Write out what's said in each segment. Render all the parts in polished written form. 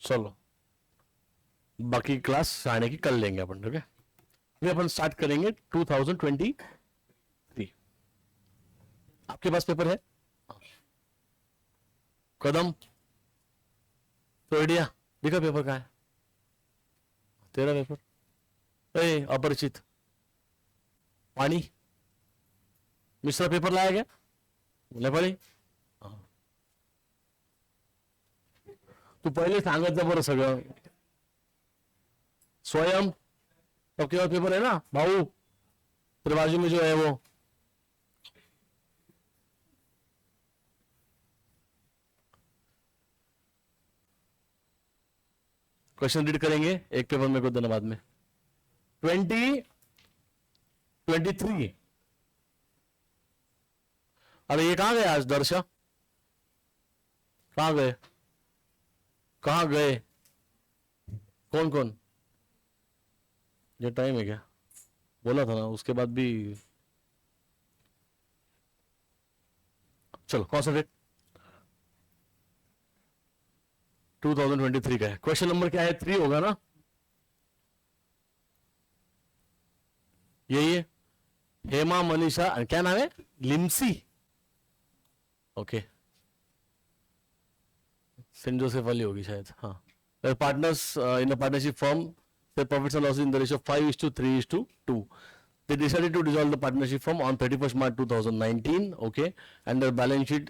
चलो बाकी क्लास आने की कर लेंगे अपन, ठीक है। अभी अपन स्टार्ट करेंगे 2023। आपके पास पेपर है? कदम फ्लोरिडिया देखा पेपर कहाँ है तेरा पेपर? अपरिचित पानी मिश्रा पेपर लाया गया नेपाळी? तू पहिले सांगत जा बरं सगळं. स्वयं आपके पास पेपर है ना भाऊ? तेरे बाजू में जो है वो क्वेश्चन रीड करेंगे, एक पेपर मेरे को देना बाद में. 2023. अरे ये कहां गए आज दर्शा? कहां गए? कहां गए? कौन कौन? ये टाइम है क्या? बोला था ना उसके बाद भी. चलो कॉन्सेंट्रेट. 2023 का है. क्वेश्चन नंबर क्या है? 3 होगा ना? यही है. हेमा मनीषा क्या नाम है? लिम्सी. ओके सेंट जोसेफ वाली होगी शायद. हाँ. Partners in a partnership firm. The profits and losses in the ratio of 5:3:2. They decided to dissolve the partnership firm on 31st March 2019. Okay, and the balance sheet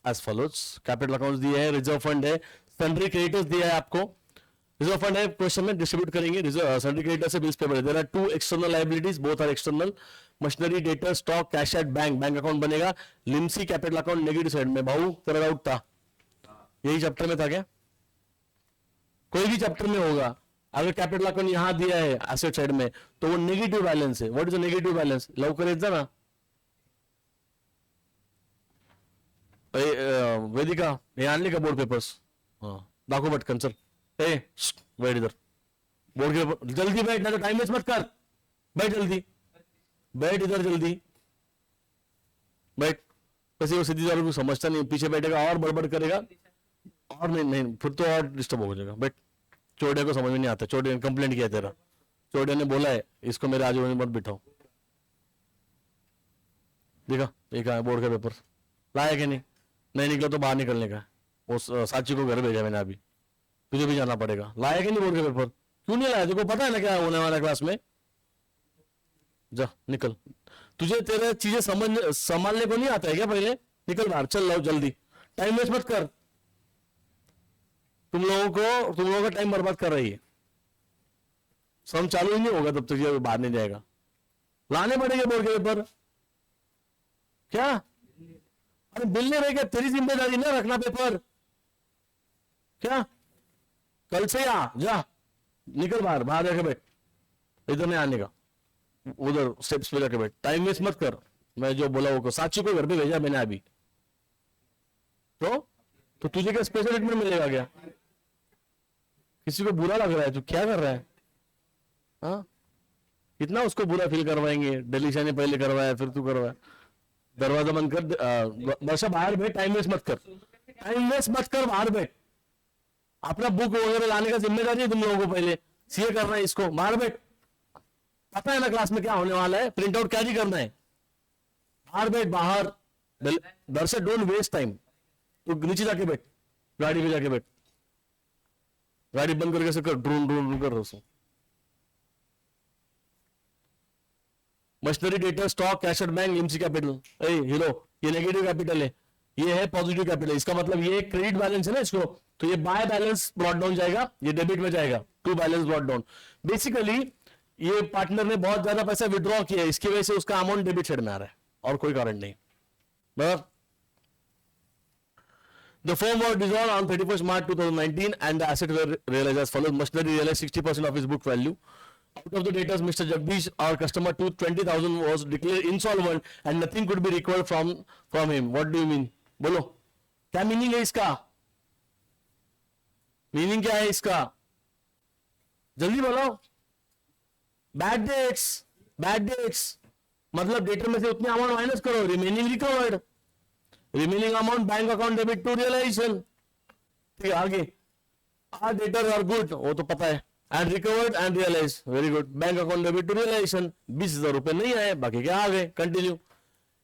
as follows. Capital accounts दिए हैं, reserve fund है, sundry creditors दिया है आपको. Reserve fund है question में distribute करेंगे. Sundry creditor से bills payable. There are 2 external liabilities, both are external. Machinery, debtor, stock, cash at bank. Bank account बनेगा. लिम्सी कैपिटल अकाउंट नेगेटिव साइड में. भाऊ तेरा डाउट था, यही चैप्टर में था क्या? कोई भी चैप्टर में होगा. अगर कैपिटल अकाउंट यहां दिया है एसेट साइड में तो वो नेगेटिव बैलेंस है. What is the negative balance? लवकर येत जा ना. वेदिका हे आणले का बोर्ड पेपर्स? हाँ दाखव पटकन. चल बैठ इधर. बोर्ड के पेपर जल्दी बैठ, ना तो टाइम वेस्ट मत कर. बैठ जल्दी, बैठ इधर जल्दी बैठ. वैसे वो सीधी वालों को समझता नहीं, पीछे बैठेगा और बड़बड़ करेगा और नहीं फिर तो और डिस्टर्ब हो जाएगा. बैठ. चोड़िया को समझ में नहीं आता. चोड़िया ने कंप्लेंट किया तेरा. चोड़िया ने बोला है इसको मेरे आजू बाजू मत बिठाओ. देखा एक है बोर्ड का पेपर लाया कि नहीं? नहीं निकला तो बाहर निकलने का. वो साची को घर भेजा मैंने. अभी तुझे भी जाना पड़ेगा. लाया कि नहीं बोर्ड का पेपर? क्यों नहीं लाया? तुझको पता है ना क्या होने वाला क्लास में? जा निकल. तुझे तेरे चीजें संभालने को नहीं आता है क्या? पहले निकल बाहर. चल लो जल्दी, टाइम वेस्ट मत कर. तुम लोगों का टाइम बर्बाद कर रही है. सम चालू ही नहीं होगा तब तक ये बाहर नहीं जाएगा. लाने पड़ेंगे बोर्ड के पेपर. क्या? अरे बिल्ले रह गया, तेरी जिम्मेदारी ना रखना पेपर. क्या कल से आ जा. निकल बाहर, बाहर जाके बैठ. इधर नहीं आने का, उधर स्टेप्स पे जाके बैठ. टाइम वेस्ट मत कर. मैं जो बोला वो साक्षी को घर पे भेजा मैंने अभी. तो तुझे क्या स्पेशल ट्रीटमेंट मिलेगा क्या? किसी को बुरा लग रहा है? तू क्या कर रहा है? हाँ कितना उसको बुरा फील करवाएंगे. डलीशा ने पहले करवाया फिर तू करवाया. दरवाजा बंद कर. वर्षा बाहर बैठ. टाइम वेस्ट मत कर. टाइम वेस्ट मत कर. बाहर बैठ. अपना बुक वगैरह लाने का जिम्मेदारी है तुम लोगों को. पहले सीए करना है इसको. बाहर बैठ. पता है ना क्लास में क्या होने वाला है? प्रिंट आउट कैरी करना है. बाहर बैठ. बाहर. दर्शक डोंट वेस्ट टाइम. तो नीचे जाके बैठ. गाड़ी में जाके बैठ. गाड़ी बंद करके से कर. ड्रोन ड्रोन कर रहा. Machinery, data, stock, cash at bank, Limcee capital. Hero ये नेगेटिव कैपिटल है, ये है पॉजिटिव कैपिटल. इसका मतलब ये क्रेडिट बैलेंस है ना इसको. तो ये बाय बैलेंस ब्रॉट डाउन जाएगा, ये डेबिट में जाएगा. To balance brought down. Basically ये पार्टनर ने बहुत ज्यादा पैसा विड्रॉ किया है, इसकी वजह से उसका अमाउंट डेबिट साइड में आ रहा है और कोई कारण नहीं. बराबर. The firm was dissolved on 31st March 2019 and the assets were realized as follows. Machinery realized 60% of its book value. Out of the debtors, Mr. Jagdish, our customer, to 20,000 was declared insolvent and nothing could be recovered from him. What do you mean? बोलो क्या meaning है इसका? Meaning क्या है इसका? जल्दी बोलो. Bad debts मतलब डेटर में से उतने अमाउंट माइनस करो. Remaining recovered. Remaining amount bank account debit to realisation. ठीक है आगे. आर डेटर आर गुड, वो तो पता है, and recovered and realise, very good, bank account debit to realisation, 20,000 रुपए नहीं आए, बाकी क्या आ गए, continue.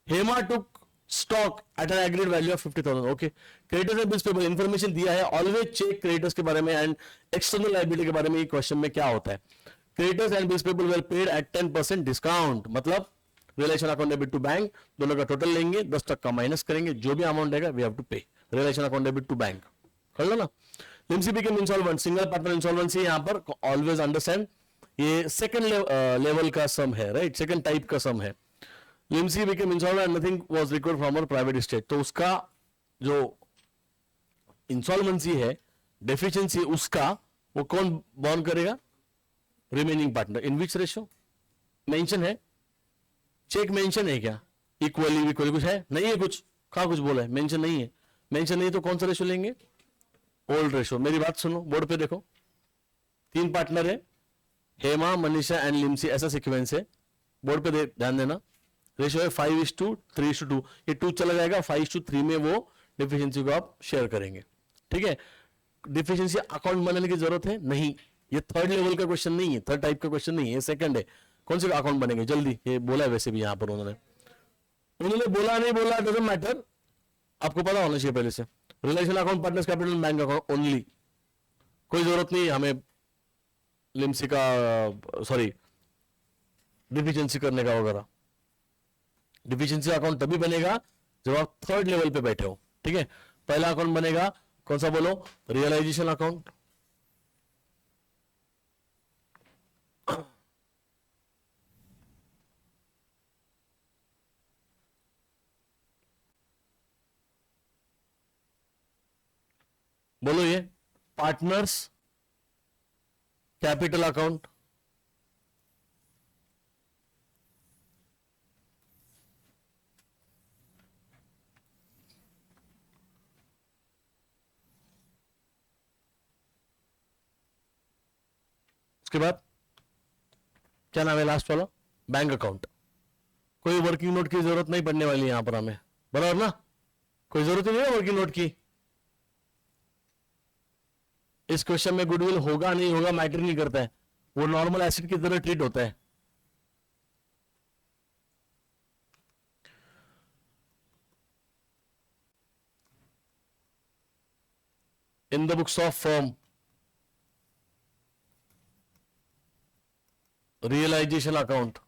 Hema took stock at an agreed value of 50,000, okay. Creditors and bills payable information दिया है, ऑलवेज चेक क्रेडिटर्स के बारे में एंड एक्सटर्नल लायबिलिटी के बारे में, क्वेश्चन में क्या होता है, creditors and bills payable were paid at 10% discount, मतलब realisation account debit to bank, दोनों का टोटल लेंगे, 10% माइनस करेंगे, जो भी अमाउंट आएगा we have to pay, relation account debit to bank, कर लो ना। Limsi became insolvent, single partner insolvency, यहां पर ऑलवेज अंडरस्टैंड ये सेकंड लेवल का सम है, राइट, सेकंड टाइप का सम है। Limsi became insolvent and nothing was recovered from our private estate, तो उसका जो इंसॉल्वेंसी है, डेफिशिएंसी, उसका वो कौन बॉर्न करेगा, रिमेनिंग पार्टनर, इन विच रेशियो मेंशन है, चेक मेंशन है क्या, इक्वली इक्वली कुछ है नहीं है, कुछ कहा कुछ बोला है, मेंशन नहीं है, मेंशन नहीं है तो कौन सा रेशियो लेंगे, ओल्ड रेशियो। मेरी बात सुनो, बोर्ड पे देखो, 3 पार्टनर है, हेमा, मनीषा एंड लिम्सी, ऐसा सीक्वेंस है, बोर्ड पे ध्यान देना, रेशियो है 5:3:2, ये 2 चला जाएगा, 5:3 में वो डिफिशियंसी को आप शेयर करेंगे, ठीक है। डिफिशियंसी अकाउंट बनाने की जरूरत है नहीं, ये थर्ड लेवल का क्वेश्चन नहीं है, थर्ड टाइप का क्वेश्चन नहीं है, ये सेकंड है। कौन से अकाउंट बनेंगे जल्दी, ये बोला है वैसे भी यहां पर उन्होंने बोला नहीं बोला डजंट मैटर, आपको पता होना चाहिए पहले से, realisation account, partners capital, bank account only, कोई जरूरत नहीं हमें लिम्सी का, सॉरी, डिफिशियंसी करने का वगैरह। डिफिशियंसी अकाउंट तभी बनेगा जब आप थर्ड लेवल पे बैठे हो, ठीक है। पहला अकाउंट बनेगा कौन सा बोलो, रियलाइजेशन अकाउंट, बोलो ये, पार्टनर्स कैपिटल अकाउंट, उसके बाद क्या नाम है लास्ट वाला, बैंक अकाउंट। कोई वर्किंग नोट की जरूरत नहीं पड़ने वाली यहां पर हमें, बराबर ना, कोई जरूरत ही नहीं है वर्किंग नोट की। इस क्वेश्चन में गुडविल होगा नहीं होगा मैटर नहीं करता है, वो नॉर्मल एसेट की तरह ट्रीट होता है। In the books of firm, realisation account,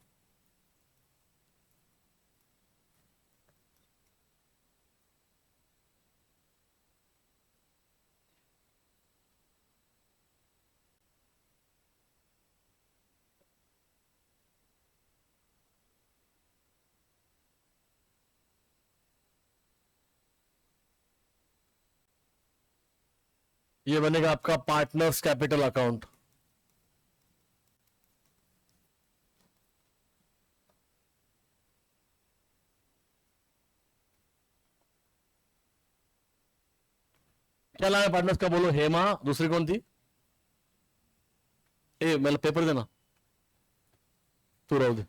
ये बनेगा आपका पार्टनर्स कैपिटल अकाउंट। क्या नाम है पार्टनर्स का बोलो, हेमा, दूसरी कौन थी, ए मतलब पेपर देना, तू राहू दे,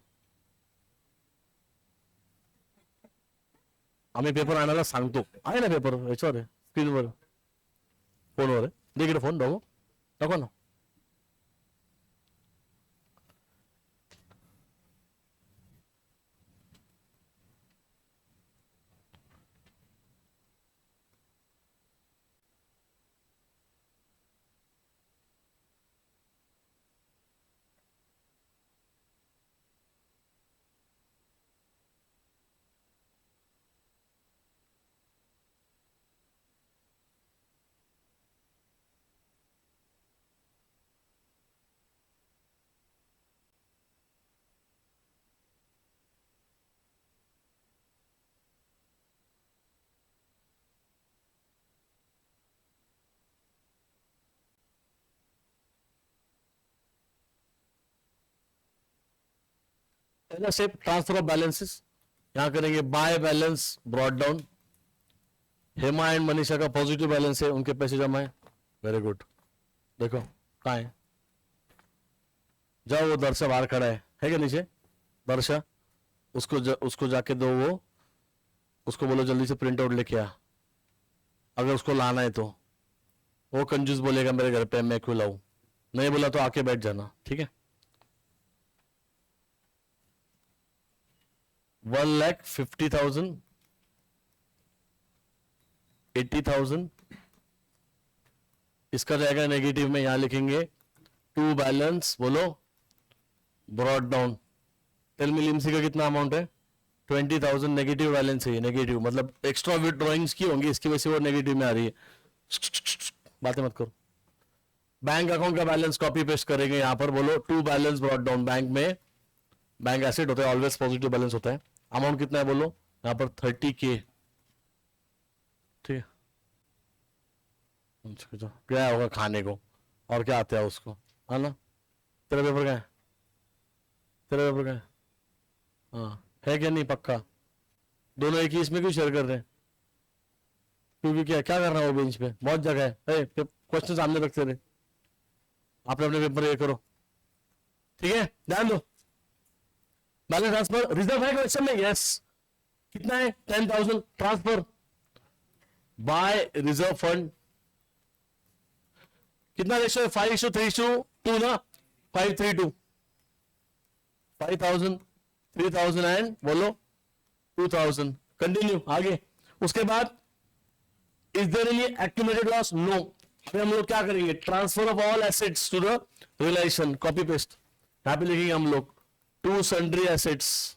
आम्ही पेपर आणायला सांगतो, आहे ना पेपर याच्यावर आहे, स्क्रीनवर, फोनवर आहे, दे इकडे फोन, दाखव दाखव ना। पहला स्टेप ट्रांसफर ऑफ बैलेंसेस, यहां करेंगे by balance brought down, Hema and Manisha का पॉजिटिव बैलेंस है, उनके पैसे जमा है, वेरी गुड, देखो कहाँ है, जाओ वो दर्शा बाहर खड़ा है क्या नीचे, दर्शा, उसको जाके दो, वो उसको बोलो जल्दी से प्रिंट आउट लेके आ, अगर उसको लाना है तो वो कंजूस बोलेगा मेरे घर पे मैं क्यों लाऊं, नहीं बोला तो आके बैठ जाना, ठीक है। 1,50,000, 80,000, इसका जाएगा नेगेटिव में, यहां लिखेंगे टू बैलेंस, बोलो brought down. Tell me Limsi का कितना अमाउंट है, 20,000, नेगेटिव बैलेंस है, नेगेटिव मतलब एक्स्ट्रा विड्रॉइंग्स की होंगी, इसकी वजह से वो नेगेटिव में आ रही है। बातें मत करो। बैंक अकाउंट का बैलेंस कॉपी पेस्ट करेंगे यहां पर, बोलो to balance brought down. Bank में बैंक एसेट होता है, ऑलवेज पॉजिटिव बैलेंस होता है। अमाउंट कितना है बोलो, यहां पर 30K, ठीक है। क्या होगा खाने को, और क्या आता है उसको, है ना। तेरा पेपर क्या है, तेरा पेपर क्या है, हाँ है क्या नहीं पक्का, दोनों एक ही इसमें क्यों शेयर कर रहे हैं, क्योंकि क्या क्या करना है वो बेंच पे, बहुत जगह है, क्वेश्चन सामने रखते रहे, आपने अपने पेपर ये करो, ठीक है। ध्यान दो, बैलेंस ट्रांसफर रिजर्व है क्वेश्चन में, यस। कितना है, 10,000 ट्रांसफर बाय रिजर्व फंड। कितना रेशियो है, 5:3:2 ना, 5:3:2, 5,000, 3,000 एंड बोलो 2,000। कंटिन्यू आगे, उसके बाद is there any accumulated loss, no. अभी हम लोग क्या करेंगे, transfer of all assets to the realisation, copy paste यहां पे लिखेंगे हम लोग, to sundry assets,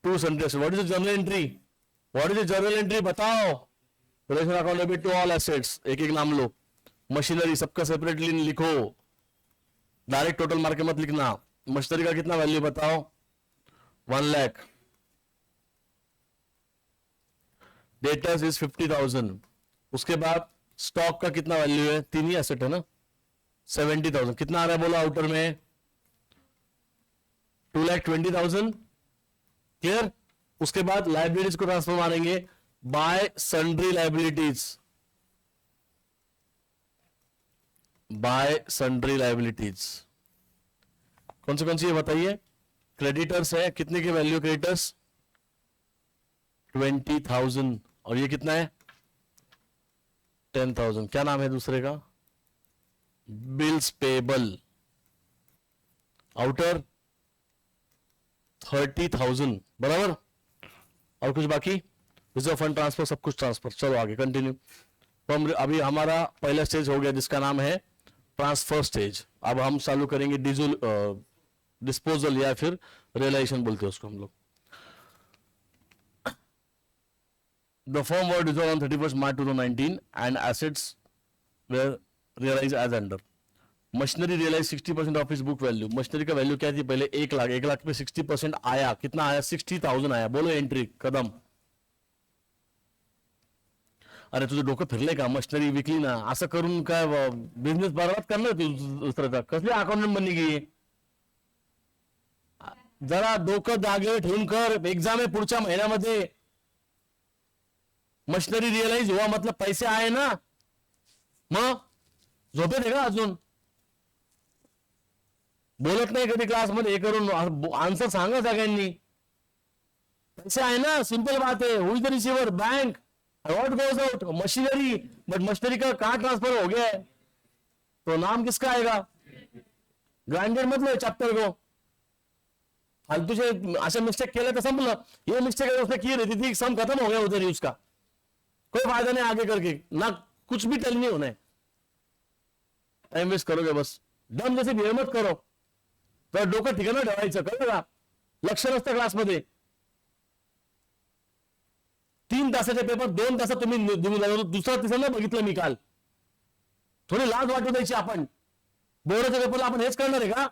to sundry assets. What is the journal entry, what is the journal entry बताओ, realisation account debit to all assets, एक एक नाम लो। मशीनरी सबका सेपरेटली लिखो, डायरेक्ट टोटल मार के मत लिखना। मशीनरी का कितना वैल्यू बताओ, 1 लाख। Debtors is 50,000। उसके बाद स्टॉक का कितना वैल्यू है, तीन ही एसेट है ना, 70,000। कितना आ रहा है बोलो आउटर में, 2,20,000, क्लियर। उसके बाद लाइबिलिटीज को ट्रांसफर मारेंगे bye sundry liabilities, bye sundry liabilities. कौन सी है बताइए, क्रेडिटर्स है, कितने की वैल्यू क्रेडिटर्स, 20,000, और ये कितना है 10,000। क्या नाम है दूसरे का, बिल्स पेबल, आउटर 30,000, बराबर। और कुछ बाकी, रिजर्व फंड ट्रांसफर, सब कुछ ट्रांसफर। चलो आगे कंटिन्यू। तो हम अभी हमारा पहला स्टेज हो गया जिसका नाम है ट्रांसफर स्टेज। अब हम चालू करेंगे डिस्पोजल या फिर रियलाइजेशन बोलते हैं उसको हम लोग। The firm was dissolved on 31st March 2019 and assets were realized as under. Machinery realise 60% of इस बुक वैल्यू। मशीनरी का वैल्यू क्या थी पहले, 1 लाख, 1 लाख पे 60% आया, कितना आया 60,000 आया। बोलो एंट्री कदम। अरे तुझं डोकं फिरले का, मशीनरी विकली ना, असं करून काय बिझनेस बरबाद करणार तू दुसऱ्याचा, कसली अकाउंटंट बनली की। जरा डोकं जागेवर ठेवून कर, एक्झाम आहे पुढच्या महिन्यामध्ये। मशीनरी रिअलाइज हुआ मतलब पैसे आए ना, मग झोपेत आहे का अजून, बोलत नाही कधी क्लासमध्ये, हे करून आन्सर सांगा सगळ्यांनी। पैसे आए ना, सिंपल बात है। Who is the receiver, bank. What goes out, machinery. But machinery का कहां ट्रांसफर हो गया है, तो नाम किसका आएगा, ग्राइंडर मतलब चैप्टर को। फालतू से ऐसा मिस्टेक किया तो संभल, ये मिस्टेक उसने की रहती थी, सम खत्म हो गया उधर ही उसका, कोई फायदा नहीं आगे करके ना, कुछ भी टेल नहीं होना है, टाइम वेस्ट करोगे बस। डम जैसे बिहेव मत करो, तर डोकं ठिकाणं ठेवायचं, कळलं का। लक्ष नसतं क्लासमध्ये, 3 तासाचे पेपर 2 तासात तुम्ही देऊन जाणार, दुसरा तिसरा बघितलं मी काल। थोडी लाज वाटू द्यायची आपण, बोर्डाच्या पेपरला आपण हेच करणार आहे का।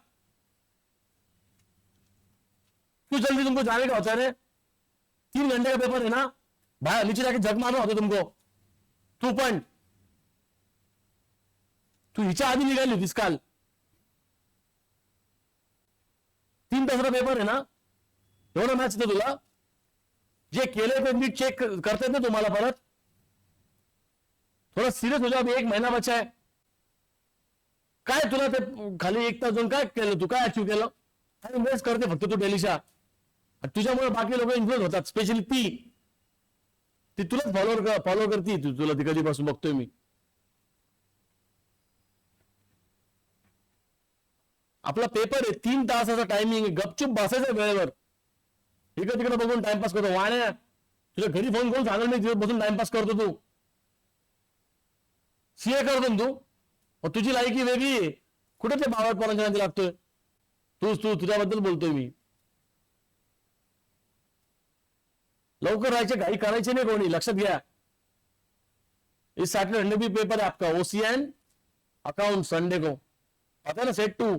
क्यों जल्दी तुमको जाने का होता है रे, 3 घंटे का पेपर है ना, बाहर नीचे जाके झक मारना होता तुमको। तू पण तू हिच्या आधी निघाली होतीस काल, 3 तासाचा पेपर आहे ना, एवढं मॅच येतं तुला, जे केले ते नीट चेक करतात ना तुम्हाला परत, थोडा सिरियस हो जाओ, 1 महीना बचा है। काय तुला ते खाली 1 तास जाऊन काय केलं, तू काय अचीव केलं, काय इन्व्हेस्ट करते फक्त तू डेलीच्या, तुझ्यामुळे बाकी लोक इन्फ्लुएन्स होतात, स्पेशली ती तुलाच फॉलो करते, तुला ती कधीपासून बघतोय मी, आपला पेपर आहे, 3 तासाचा टायमिंग आहे, गपचूप बसायचं वेळेवर. इकडे तिकडे बघून टाइमपास करतो. वाण्या, तुझ्या घरी फोन करून सांगेल मी तिथे बसून टाइमपास करतो. तू सीए करतो ना तू, मग तुझी लायकी वेगळी आहे. कुठे ते बावट पोरांच्या नादी लागतोय? तुझ्याबद्दल बोलतोय मी. लवकर राहायचे, घाई करायचे नाही कोणी, लक्षात घ्या. इस सैटरडे संडे भी पेपर है आपका, ओसीएन अकाउंट संडे को, पता है ना, सेट 2.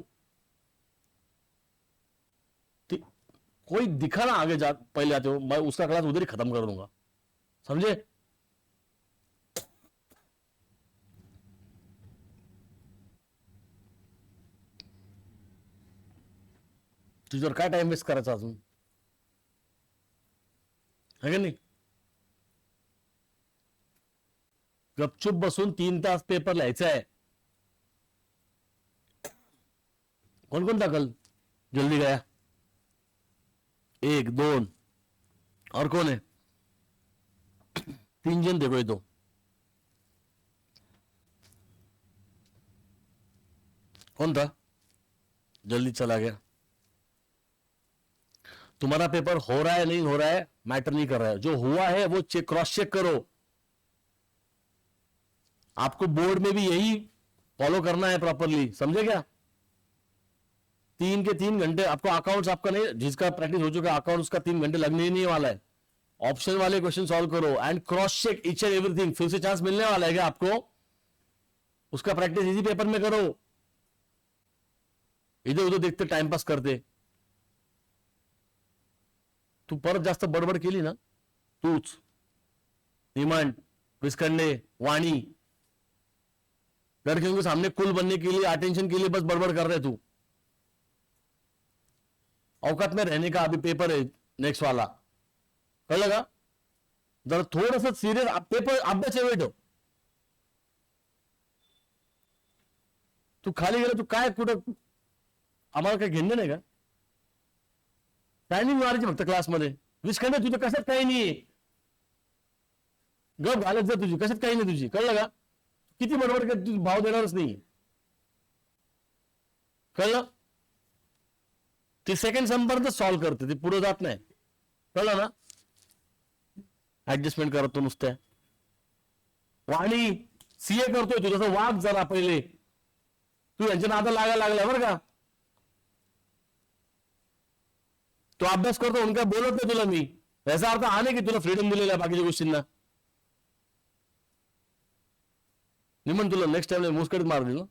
कोई दिखा ना आगे जा पहले आते हो, मैं उसका क्लास उधर ही खत्म कर दूंगा, समझे? तुझ्यावर काय टाइम वेस्ट करायचा अजून, है का नाही? गपचूप बसून 3 तास पेपर लिहायचा आहे. कौन कौन दाखल जल्दी गया? 1 2 और कौन है? 3 जन देखो ये तो. कौन था? जल्दी चला गया. तुम्हारा पेपर हो रहा है नहीं हो रहा है मैटर नहीं कर रहा है, जो हुआ है वो क्रॉस चेक करो. आपको बोर्ड में भी यही फॉलो करना है प्रॉपरली, समझे क्या? 3 के 3 घंटे आपको अकाउंट्स, आपका नहीं, जिसका प्रैक्टिस हो चुका है अकाउंट्स का 3 घंटे लगने ही नहीं वाला है. ऑप्शन वाले क्वेश्चन सॉल्व करो and cross check each and everything. फिर से चांस मिलने वाला है क्या आपको? उसका प्रैक्टिस इसी पेपर में करो. इधर उधर देखते टाइम पास करते. तू परत जास्त बडबड केली ना, तूच निमंड विस्कंडे वाणी, लड़कियों के सामने कुल बनने के लिए, अटेंशन के लिए बस बड़बड़ कर रहे तू. औकात में रहने का अभी पेपर है नेक्स्ट वाला, कळलं का? जरा थोडस सिरियस पेपर अभ्यास आहे. वेट, तू खाली गेला, तू काय कुठं आम्हाला काय घेणं नाही का? टायमिंग मारायची फक्त क्लासमध्ये. विस्कंडे तुझं कशात काही नाही, गप घालत जा, तुझी कशात काही नाही तुझी, कळलं का? किती बडबड कर, तू भाव देणारच नाही, कळलं? ती सेकंड संपर्यंत सॉल्व्ह करते, ती पुढे जात नाही, कळलं ना? ऍडजस्टमेंट करत तो नुसत्या. वाणी सीए करतोय तू, जसं वाग जरा पहिले. तू यांच्या नादा लागायला लागला बरं का? तो अभ्यास करतो म्हणून काय बोलत नाही तुला मी, याचा अर्थ हा नाही की तुला फ्रीडम दिलेला आहे बाकीच्या गोष्टींना. निमन तुला नेक्स्ट टाइम मुस्कडीत मारली ना,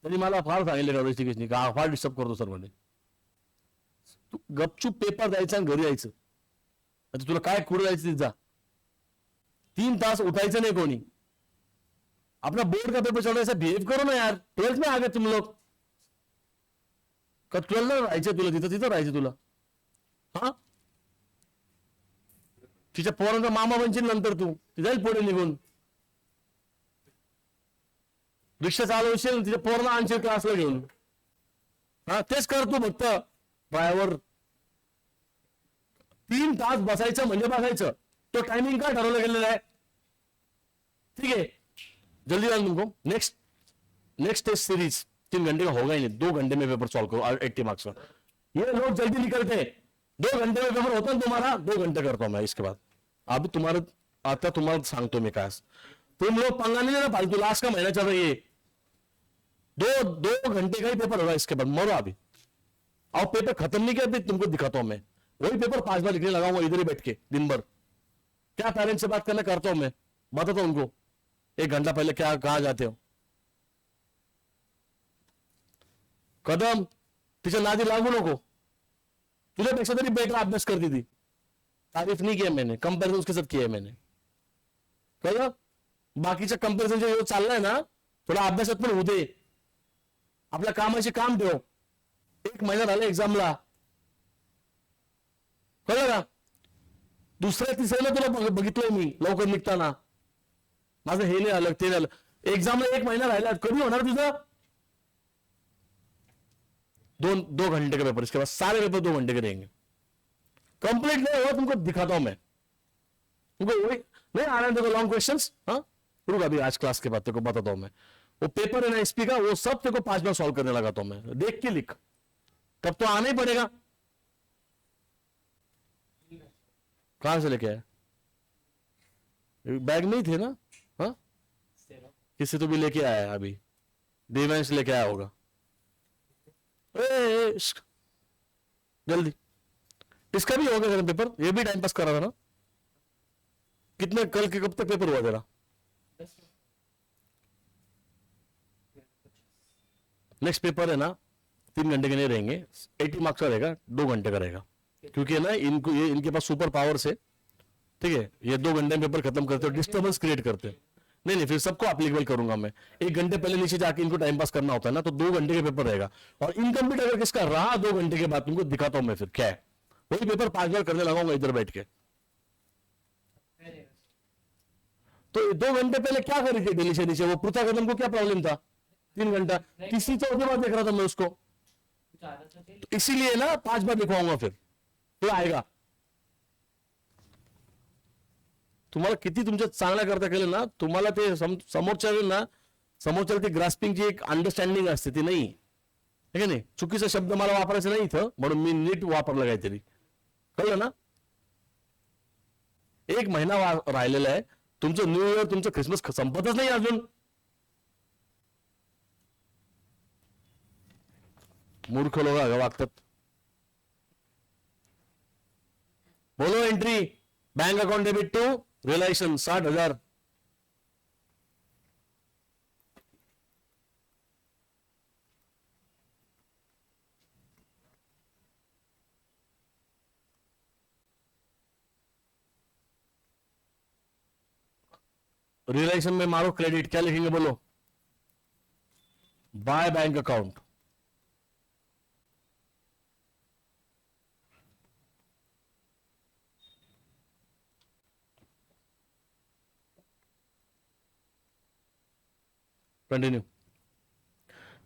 त्यांनी मला फार सांगितलं का ऋषिकेशनी, का फार डिस्टर्ब करतो सर म्हणे. तू गपचूप पेपर द्यायचा आणि घरी यायचं. आता तुला काय कुठं जायचं तिथं जा. 3 तास उठायचं नाही कोणी. अपना बोर्ड का पेपर चल रहा है, ऐसा बिहेव करो ना यार. 12th में आ गए तुम लोग का? 12th ला राहायचं तुला, तिथं तिथं राहायचं तुला. हा, तिच्या पोरांचा मामा बनशील नंतर तू, ती जाईल पुढे निघून. रिक्षा चालवशील, तिच्या पोरांना आणशील क्लासला घेऊन. हा, तेच कर तू फक्त. ड्रायव्हर 3 तास बसायचं म्हणजे बसायचं. तो टायमिंग काय ठरवलं गेलेला आहे? ठीक है, जल्दी डाल तुमको. नेक्स्ट टेस्ट सीरीज 3 घंटे का होगा ही नहीं, 2 घंटे में पेपर सॉल्व करो 80 मार्क्स का. ये लोग जल्दी निकलते हैं. 2 घंटे में पेपर होता है तुम्हारा, 2 घंटे करता हूं मैं इसके बाद. अभी तुम्हारा सांगतो मी काय. तुम लोग पंगा नहीं लेना फालतू, लास्ट का महीना चल रही है. 2 घंटे का ही पेपर होगा, इसके बाद मरो अभी. और पेपर खत्म नहीं किया, तुमको दिखाता हूं मैं. वही पेपर 5 बार लिखने लगा हुआ इधर ही बैठ के दिन भर. क्या पेरेंट्स से बात करना करता हूं मैं, बताता हूं उनको 1 घंटा पहले क्या कहा जाते हो. कदम तिच्या नादी लागू नको. तुझ्यापेक्षा तरी बेटर अभ्यास करती थी. तारीफ नहीं किया मैंने, कंपैरिजन उसके साथ किया है मैंने, कळलं? बाकीच्या कंपॅरिझनच्या जो चाललाय ना, थोडा अभ्यासात पण होऊ दे. आपल्या कामाशी काम ठेव. 1 महिना झाला एक्झामला, कळलं का? दुसऱ्या तिसऱ्याला तुला बघितलंय मी लवकर निघताना. माझं हे नाही आलं, ते नाही आलं. एक्झामला 1 महिना राहिला, कधी होणार तुझं? 2 घंटे का पेपर, इसके बाद सारे पेपर 2 घंटे के रहेंगे. कंप्लीट नहीं हुआ तुमको दिखाता हूं मैं. तुमको वही नहीं आ रहा है, देखो लॉन्ग क्वेश्चंस. हाँ, रुक अभी आज क्लास के बाद तेरे को बताता हूं मैं. वो पेपर है ना एसपी का, वो सब तेरे को 5 बार सॉल्व करने लगा तो मैं, देख के लिख, तब तो आना ही पड़ेगा। कहां से लेके आया? बैग में ही थे ना? हाँ, किसी तो भी लेके आया अभी, देवांश लेके आया होगा। जल्दी, इसका भी हो गया पेपर, ये भी टाइम पास कर रहा था ना? कितने कल के कब तक पेपर हुआ तेरा? नेक्स्ट पेपर है ना 3 घंटे के नहीं रहेंगे, 80 मार्क्स का रहेगा, 2 घंटे का रहेगा, क्योंकि ना इनको ये इनके पास सुपर पावर से, ठीक है, ये 2 घंटे में पेपर खत्म करते हो, डिस्टर्बेंस क्रिएट करते हैं। नहीं फिर सबको एप्लीकेबल करूंगा मैं, 1 घंटे पहले नीचे जाके इनको टाइम पास करना होता है ना, तो 2 घंटे का पेपर रहेगा। और इनकम्प्लीट अगर किसका रहा 2 घंटे के बाद, तुमको दिखाता हूं मैं फिर क्या है, वही पेपर 5 बार करने लगाऊंगा इधर बैठ के। तो 2 घंटे पहले क्या करी थी दिल्ली से नीचे, वो पृथा कदम को क्या प्रॉब्लम था? 3 घंटा, तीसरी चौथी बार देख रहा था मैं उसको, तो इसीलिए ना 5 बार दिखवाऊंगा फिर, तो आएगा। तुम्हाला किती तुमच्या चांगल्या करता केलं ना, तुम्हाला ते समोरच्या ना, समोरच्या ती ग्रास्पिंगची एक अंडरस्टँडिंग असते, ती नाही है का नाही? चुकीचा शब्द मला वापरायचा नाही इथं, म्हणून मी नीट वापरलं काहीतरी, कळलं ना? 1 महिना राहिलेला आहे, तुमचं न्यू इयर, तुमचं क्रिसमस संपतच नाही अजून। मूर्ख लोक वागतात। बोलो entry, bank account debit to realisation 60,000, realisation में मारो क्रेडिट, क्या लिखेंगे बोलो? By bank account, continue.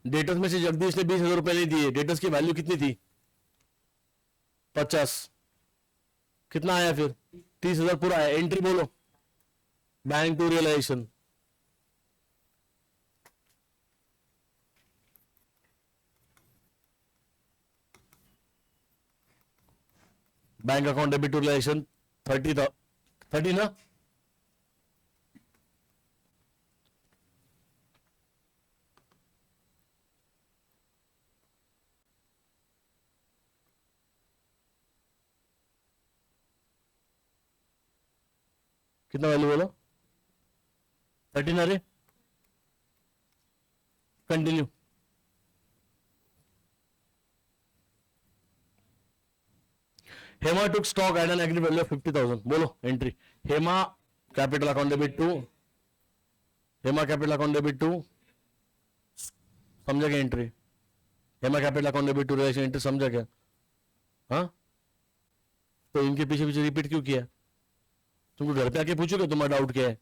Debtors में से जगदीश ने 20,000 रुपए नहीं दिए, डेटर्स की वैल्यू कितनी थी? 50, कितना आया फिर? 30,000 पूरा आया। एंट्री बोलो, bank to realisation, bank account debit to realisation 30 ना? कितना वैल्यू बोलो? 30 ना रे? Continue. Hema took stock at an agreed value of 50,000, बोलो entry. Hema capital account debit to, Hema capital account debit to, समझा क्या entry? Hema capital account debit to relation entry, समझा क्या? हाँ, तो इनके पीछे पीछे रिपीट क्यों किया? तुमको घर पे आके पूछोगे तुम्हारा डाउट क्या है?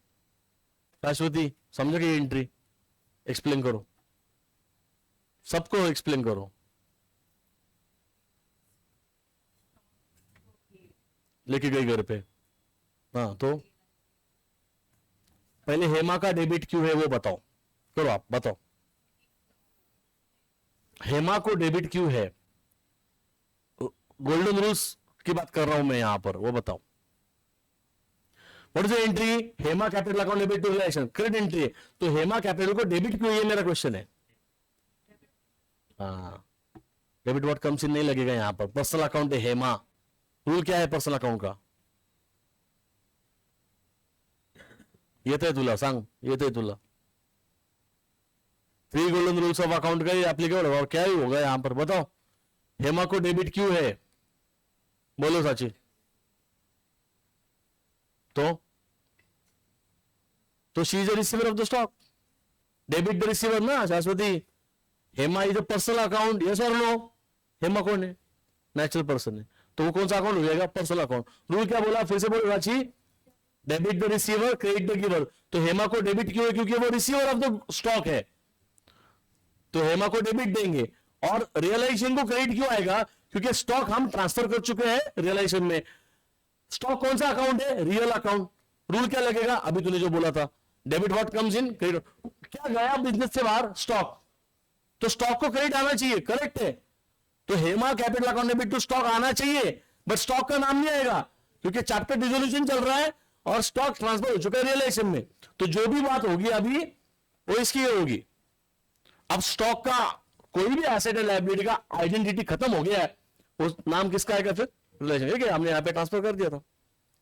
शाश्वती समझा क्या एंट्री? एक्सप्लेन करो, सबको एक्सप्लेन करो। लेके गई घर पे, हाँ, तो पहले हेमा का डेबिट क्यों है वो बताओ, करो आप बताओ। हेमा को डेबिट क्यों है? गोल्डन रूल्स की बात कर रहा हूं मैं यहां पर, वो बताओ। What is the entry? Hema capital account debit to relation, correct entry है। तो हेमा कैपिटल को डेबिट क्यों, ये मेरा क्वेश्चन है। हाँ, डेबिट व्हाट कम्स इन नहीं लगेगा यहां पर, पर्सनल अकाउंट है हेमा। रूल क्या है पर्सनल अकाउंट का? येतंय तुला, सांग, येतंय तुला? 3 गोल्डन रूल्स ऑफ अकाउंट का एप्लीकेबल और क्या ही होगा यहां पर, बताओ। हेमा को डेबिट क्यों है, बोलो साची। तो she is the receiver of the stock, debit the receiver ना शाश्वती। Hema is a personal account, yes और नो? हेमा कौन है? नेचुरल पर्सन है, तो वो कौन सा अकाउंट हो जाएगा? Personal account. रूल क्या बोला, फिर से बोलो साची। Debit the receiver, credit the giver. तो हेमा को डेबिट क्यों है? क्योंकि वो रिसीवर ऑफ द स्टॉक है, तो हेमा को डेबिट देंगे। और रियलाइजेशन को क्रेडिट क्यों आएगा? क्योंकि स्टॉक हम ट्रांसफर कर चुके हैं रियलाइजेशन में। स्टॉक कौन सा अकाउंट है? Real account. रूल क्या लगेगा? अभी तूने जो बोला था, debit what comes in credit, क्या गया बिजनेस से बाहर, स्टॉक, तो स्टॉक को क्रेडिट आना चाहिए, करेक्ट है, तो Hema capital account debit to stock आना चाहिए, बट स्टॉक का नाम नहीं आएगा क्योंकि चैप्टर डिसोल्यूशन चल रहा है और स्टॉक ट्रांसफर हो चुका है रियलाइजेशन में, तो जो भी बात होगी अभी वो इसकी होगी। अब स्टॉक का कोई भी एसेट है लायबिलिटी का आइडेंटिटी खत्म हो गया है, वो नाम किसका आएगा फिर, रिलेशन, ठीक है, हमने यहां पे ट्रांसफर कर दिया था,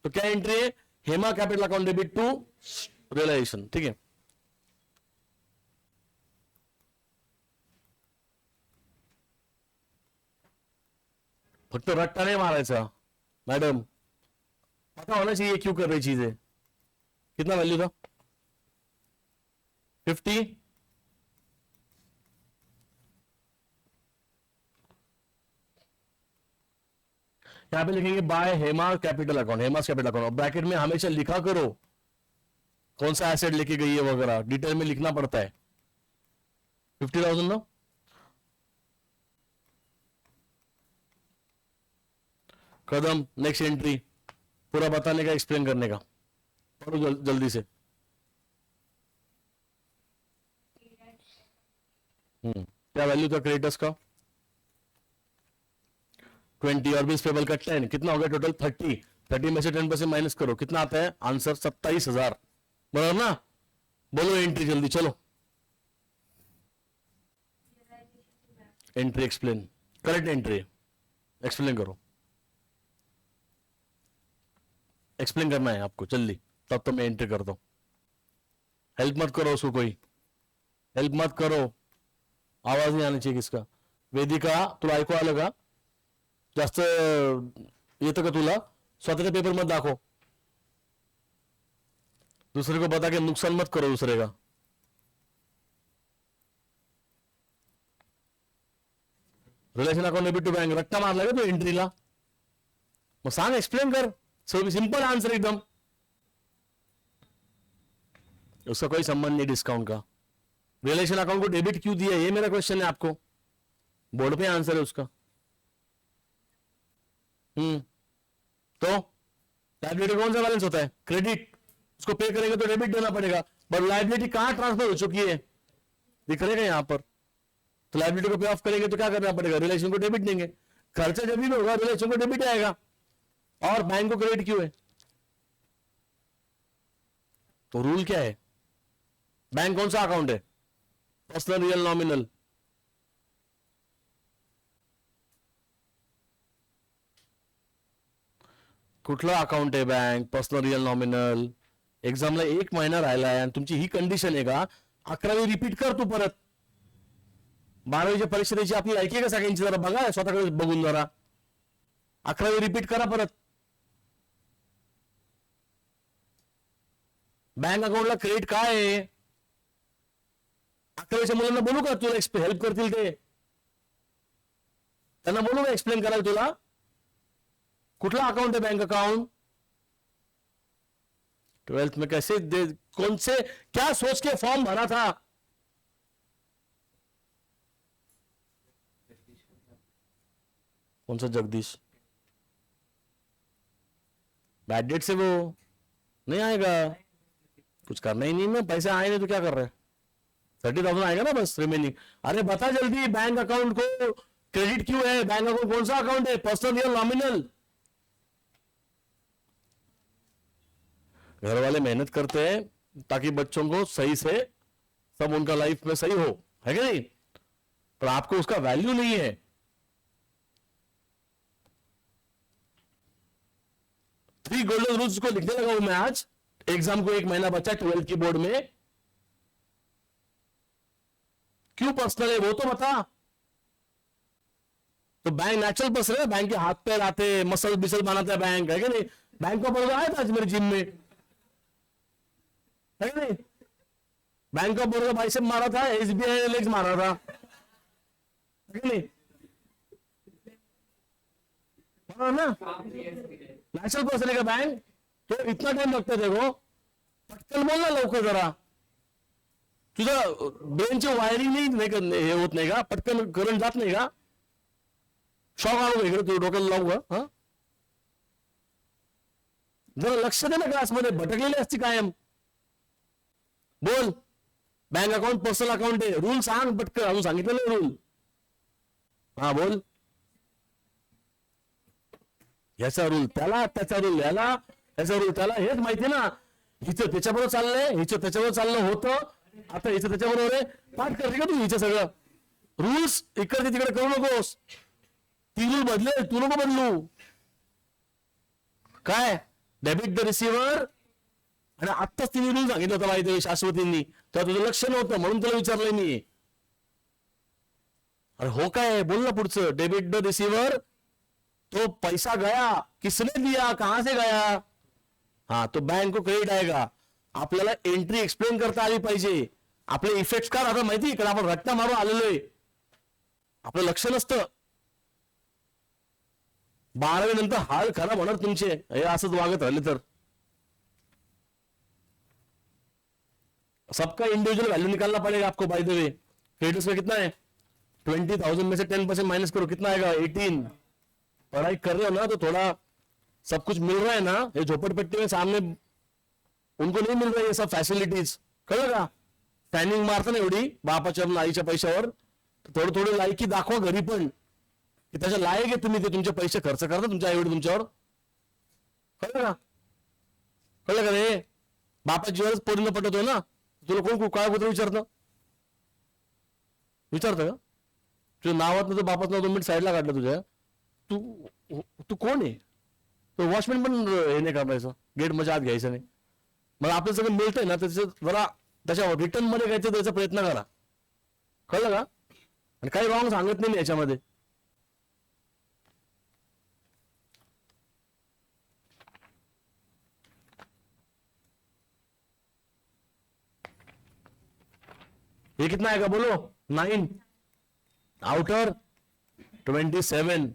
तो क्या एंट्री है, Hema capital account debit to realisation, ठीक है। फक्त रट्टा नहीं मारायचा मैडम, पता होना चाहिए क्यों कर रही चीजें। कितना वैल्यू था 50, यहां पे लिखेंगे by Hema capital account, Hema capital account, bracket में हमेशा लिखा करो कौन सा एसेट लेके गई है वगैरह, डिटेल में लिखना पड़ता है। 50,000 ना, कदम नेक्स्ट एंट्री, पूरा बताने का, एक्सप्लेन करने का, पढ़ो जल्दी से। क्या वैल्यू था क्रेडिटर्स का 20 और 20 पेबल का 10, कितना हो गया टोटल 30, 30 में से 10% माइनस करो, कितना आता है आंसर 27,000, बराबर ना। बोलो एंट्री जल्दी, चलो entry explain, correct entry explain करो, एक्सप्लेन करना है आपको जल्दी, तब तो मैं एंट्री करता हूं, हेल्प मत करो उसको, कोई हेल्प मत करो, आवाज नहीं आनी चाहिए किसका। वेदिका तुला ऐकू आलं का, जास्त येतं का तुला, स्वतःचा पेपर मत दाखव, दूसरे को बता के नुकसान मत करो दूसरे का। Relation account debit to bank, रट्टा मारला का तू एंट्रीला, मग सांग, एक्सप्लेन कर, सिंपल आंसर एकदम, उसका कोई संबंध नहीं डिस्काउंट का। रिलेशन अकाउंट को डेबिट क्यों दिया, ये मेरा क्वेश्चन है आपको, बोर्ड पे आंसर है उसका। तो लायबिलिटी कौन सा बैलेंस होता है, क्रेडिट, उसको पे करेंगे तो डेबिट देना पड़ेगा, बट लायबिलिटी कहां ट्रांसफर हो चुकी है दिख रहेगा यहां पर, तो लायबिलिटी को पे ऑफ करेंगे तो क्या करना पड़ेगा, रिलेशन को डेबिट देंगे, खर्चा जब भी होगा रिलेशन को डेबिट आएगा, और बैंक को क्रेडिट क्यों है, तो रूल क्या है, बैंक कौन सा अकाउंट है, पर्सनल रियल नॉमिनल, कुठला अकाउंट आहे बँक, पर्सनल रियल नॉमिनल, एक्झामला 1 महिना राहिला आहे आणि तुमची ही कंडिशन आहे का, 11वी रिपीट कर तू परत, 12वीच्या परीक्षेची आपली ऐकी का सगळ्यांची, जरा बघा स्वतःकडे बघून, जरा 11वी रिपीट करा परत। बँक अकाउंटला क्रेडिट काय आहे, 11वीच्या मुलांना बोलू का तुला हेल्प करतील ते, त्यांना बोलू का एक्सप्लेन करायला तुला, कुठला अकाउंट है बैंक अकाउंट, 12th में कैसे कौन से क्या सोच के फॉर्म भरा था, कौन सा जगदीश, बैड डेट से वो नहीं आएगा, कुछ करना ही नहीं ना, पैसे आए नहीं तो क्या कर रहे हैं, 30,000 आएगा ना बस रिमेनिंग। अरे बता जल्दी, बैंक अकाउंट को क्रेडिट क्यों है, बैंक अकाउंट कौन सा अकाउंट है, पर्सनल रियल नॉमिनल। घर वाले मेहनत करते हैं ताकि बच्चों को सही से सब उनका लाइफ में सही हो, है क्या नहीं, पर आपको उसका वैल्यू नहीं है। 3 गोल्डन रूल्स को लिखने लगा हूं मैं आज, एग्जाम को 1 महीना बचा 12th की बोर्ड में, क्यों पर्सनल है वो तो बता। तो बैंक नेचुरल पर्सन है, बैंक के हाथ पैर आते, मसल बिसल बनाता है बैंक, है क्या नहीं, बैंक का बड़ौदा आया था आज मेरे जिम में, है क्या नहीं, बैंक का बड़ौदा बाइसेप मारा था, SBI ने लेग्स मारा था, है क्या नहीं, ना नेचुरल पर्सन है का बैंक, तो इतना टाइम लगता है, देखो पटकन बोल ना लवकर जरा, तुझा ब्रेनची वायरिंग नाही हे होत नाही का, पटकन करंट जात नाही का, शॉक आलो का इकडे तू डोक्याला लावू का, हा जरा लक्ष दे ना, क्लासमध्ये भटकलेली असती कायम, बोल. बँक अकाउंट पर्सनल अकाउंट आहे. रूल सांग पटकन. अजून सांगितलं नाही रूल. हा बोल. याचा रूल त्याला, त्याचा रूल याला, याचा रूल त्याला. हेच माहिती ना. हिचं त्याच्याबरोबर चाललंय, हिचं त्याच्याबरोबर चाललं होतं, आता हिचं त्याच्याबरोबर आहे. पाठ करते का तू हिचं सगळं रूल्स? इकडे तिकडे करू नकोस. ती रूल बदले, तू नको बदलू. काय डेबिट द रिसिव्हर. आणि आत्ताच तिने रूल सांगितलं होता माहिती शाश्वतींनी, तेव्हा तुझं लक्ष नव्हतं म्हणून तुला विचारलंय मी. अरे हो काय बोल ना पुढचं. Debit the receiver. तो पैसा गया, किसने दिया, कहां से गया. हाँ तो बैंक को क्रेडिट आएगा. आपल्याला एंट्री एक्सप्लेन करता आली पाहिजे. आपले इफेक्ट काय राहतात माहिती. इकडे आपण रट्टा मारून आलेलो आहे, आपलं लक्ष नसतं. 12वी नंतर हाल खराब होणार तुमचे हे असंच वागत राहिले तर. सबका इंडिविजुअल वैल्यू निकालना पड़ेगा आपको. बाय द वे क्रेडिट्स में कितना है 20,000 में से 10% माइनस करो, कितना आएगा 18. पढ़ाई कर रहे हो ना तो थोड़ा सब कुछ मिल रहा है ना. ये झोपड़पट्टी में सामने उनको नहीं मिल रहा है ये सब फॅसिलिटीज. कळलं का. टायमिंग मारता ना एवढी बापाच्या आईच्या पैशावर. थोडं थोडं लायकी दाखवा घरी पण की त्याच्या लायक आहे तुम्ही. ते तुमचे पैसे खर्च करता तुमच्या आईवडील तुमच्यावर. कळलं का. कळलं का रे. बापाची जीवनच पोरीनं पटवतोय ना. तुला कोण काय कुत्र विचारतं. विचारतं का. तुझ्या नावात तर बापाचं नाव 2 मिनिट साईडला काढलं तुझ्या. तू तू कोण आहे. तो वॉचमॅन पण हे नाही करायचं, गेट मध्ये आत घ्यायचं नाही. मग आपलं सगळं मिळतंय ना त्याचं जरा त्याच्या रिटर्न मध्ये घ्यायचं त्याचा प्रयत्न करा. कळलं का. आणि काही रॉंग सांगत नाही याच्यामध्ये. ये कितना आएगा बोलो. 9 आउटर 27.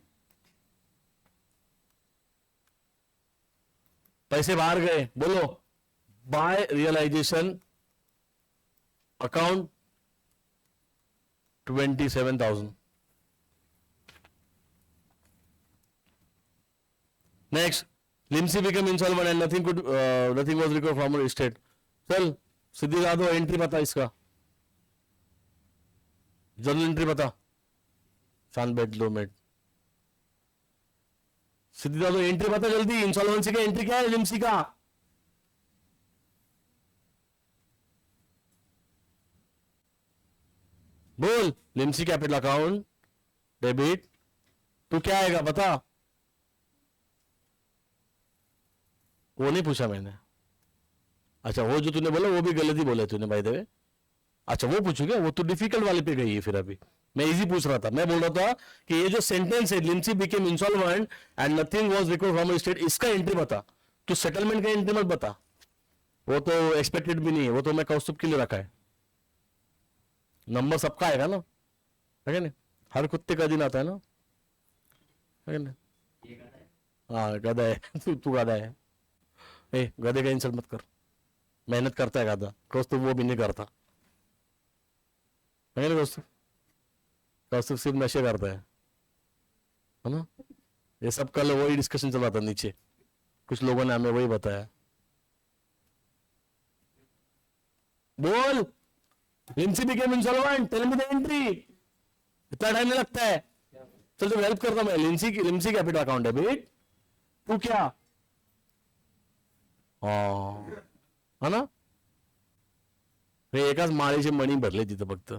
पैसे बाहर गए बोलो. By realisation account 27,000. Next Limsi became insolvent and nothing was recovered from estate. चल सिद्धि यादव एंट्री बता इसका. जर्नल एंट्री बता. शान बेट लो मेट. सिद्धि यादव एंट्री बता जल्दी. इंसॉल्वेंसी का एंट्री क्या है लिम्सी का. बोल. Limcee capital account debit. तू क्या आएगा बता. वो नहीं पूछा मैंने. अच्छा वो जो तूने बोला वो भी गलत ही बोला तूने बाय द वे. अच्छा वो पूछूंगा. वो तो डिफिकल्ट वाले पे गई है फिर. अभी मैं इजी पूछ रहा था. मैं बोल रहा था कि ये जो सेंटेंस है Limsi became insolvent and nothing was recovered from state, इसका एंट्री बता. तो सेटलमेंट का एंट्री मत बता. वो तो एक्सपेक्टेड भी नहीं है. वो तो मैं कौस्तुभ के लिए रखा है. नंबर सबका आएगा ना. है ना. हर कुत्ते का दिन आता है ना. है ना. हाँ गधा है. तू गधा है. ए गधे का इंसल्ट मत कर. मेहनत करता है गधा. कौस्तुभ वो भी नहीं करता है ना. कौस्तुभ कौस्तुभ सिर्फ नशे करता है ना. ये सब कल वही डिस्कशन चल रहा था नीचे. कुछ लोगों ने हमें वही बताया. बोल. Limsi became insolvent. Tell me the entry. इतना टाइम नहीं लगता है. चल तो हेल्प करता मैं. Limsi capital account debit. तू क्या हा ना. एकाच माळीचे मणी भरले तिथं फक्त.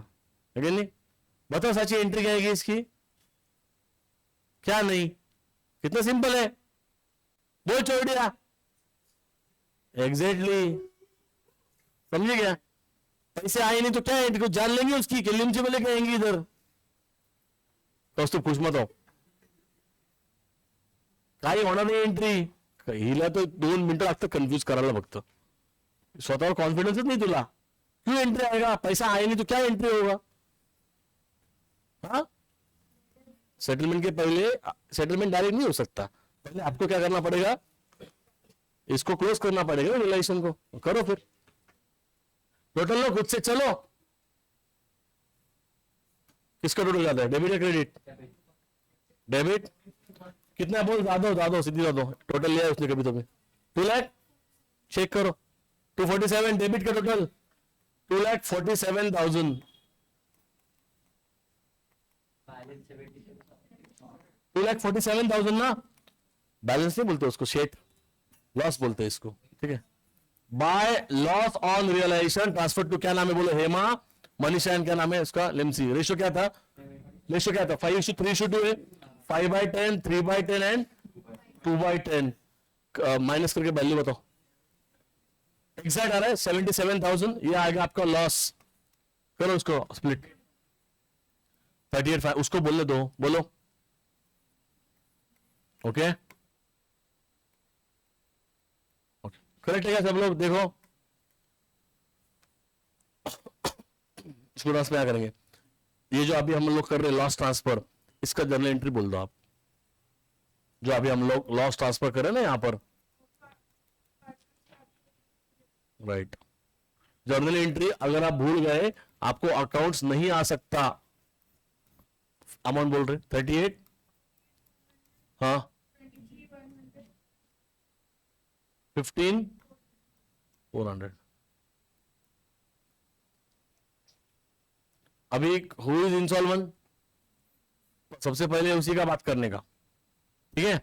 है नहीं. बताओ सची एंट्री क्या आएगी इसकी. क्या नहीं. कितना सिंपल है. बोल चौड़िया. एग्जैक्टली समझे क्या. पैसे आए नहीं तो क्या है. कुछ जान लेंगे उसकी कि लिम्सी में लेके आएंगे इधर. तो खुश मत हो. काही होणार नाही एंट्री. हिला तो 2 मिनिटं लागतं कन्फ्यूज करायला. फक्त स्वतःवर कॉन्फिडन्सच नाही तुला. क्यों एंट्री आएगा. पैसा आए नहीं तो क्या एंट्री होगा. हाँ सेटलमेंट के पहले सेटलमेंट डायरेक्ट नहीं हो सकता. पहले आपको क्या करना पड़ेगा. इसको क्लोज करना पड़ेगा रिलेशन को. करो फिर. टोटल लो खुद से. चलो किसका टोटल ज्यादा है. डेबिट या क्रेडिट. डेबिट. कितना बोल. दादो सीधी दादो. टोटल लिया है उसने कभी तो 2 लाख. चेक करो. 247 डेबिट का टोटल. 2,47,000, 2,47,000 ना, बैलेंस नहीं बोलते उसको, शेट लॉस बोलते हैं इसको, ठीक है। By loss on realisation transfer to, क्या नाम है बोलो, हेमा, मनीषा एंड क्या नाम है उसका, लिम्सी। रेशियो क्या था, 5:3:2 है, 5/10, 3/10 एंड 2/10। माइनस करके वैल्यू बताओ, एग्जैक्ट आ रहा है 77,000, ये आएगा आपका लॉस। करो उसको स्प्लिट, 38,500 उसको बोलने दो, बोलो ओके। करेक्ट है क्या सब लोग, देखो इसको ट्रांसफर करेंगे। ये जो अभी हम लोग कर रहे हैं लॉस ट्रांसफर, इसका जर्नल एंट्री बोल दो आप, जो अभी हम लोग लॉस ट्रांसफर कर रहे हैं ना यहां पर, राइट। जर्नल एंट्री अगर आप भूल गए, आपको अकाउंट्स नहीं आ सकता। अमाउंट बोल रहे 38, हाँ 15,400। अभी हु इज इंसॉल्वेंट, सबसे पहले उसी का बात करने का, ठीक है।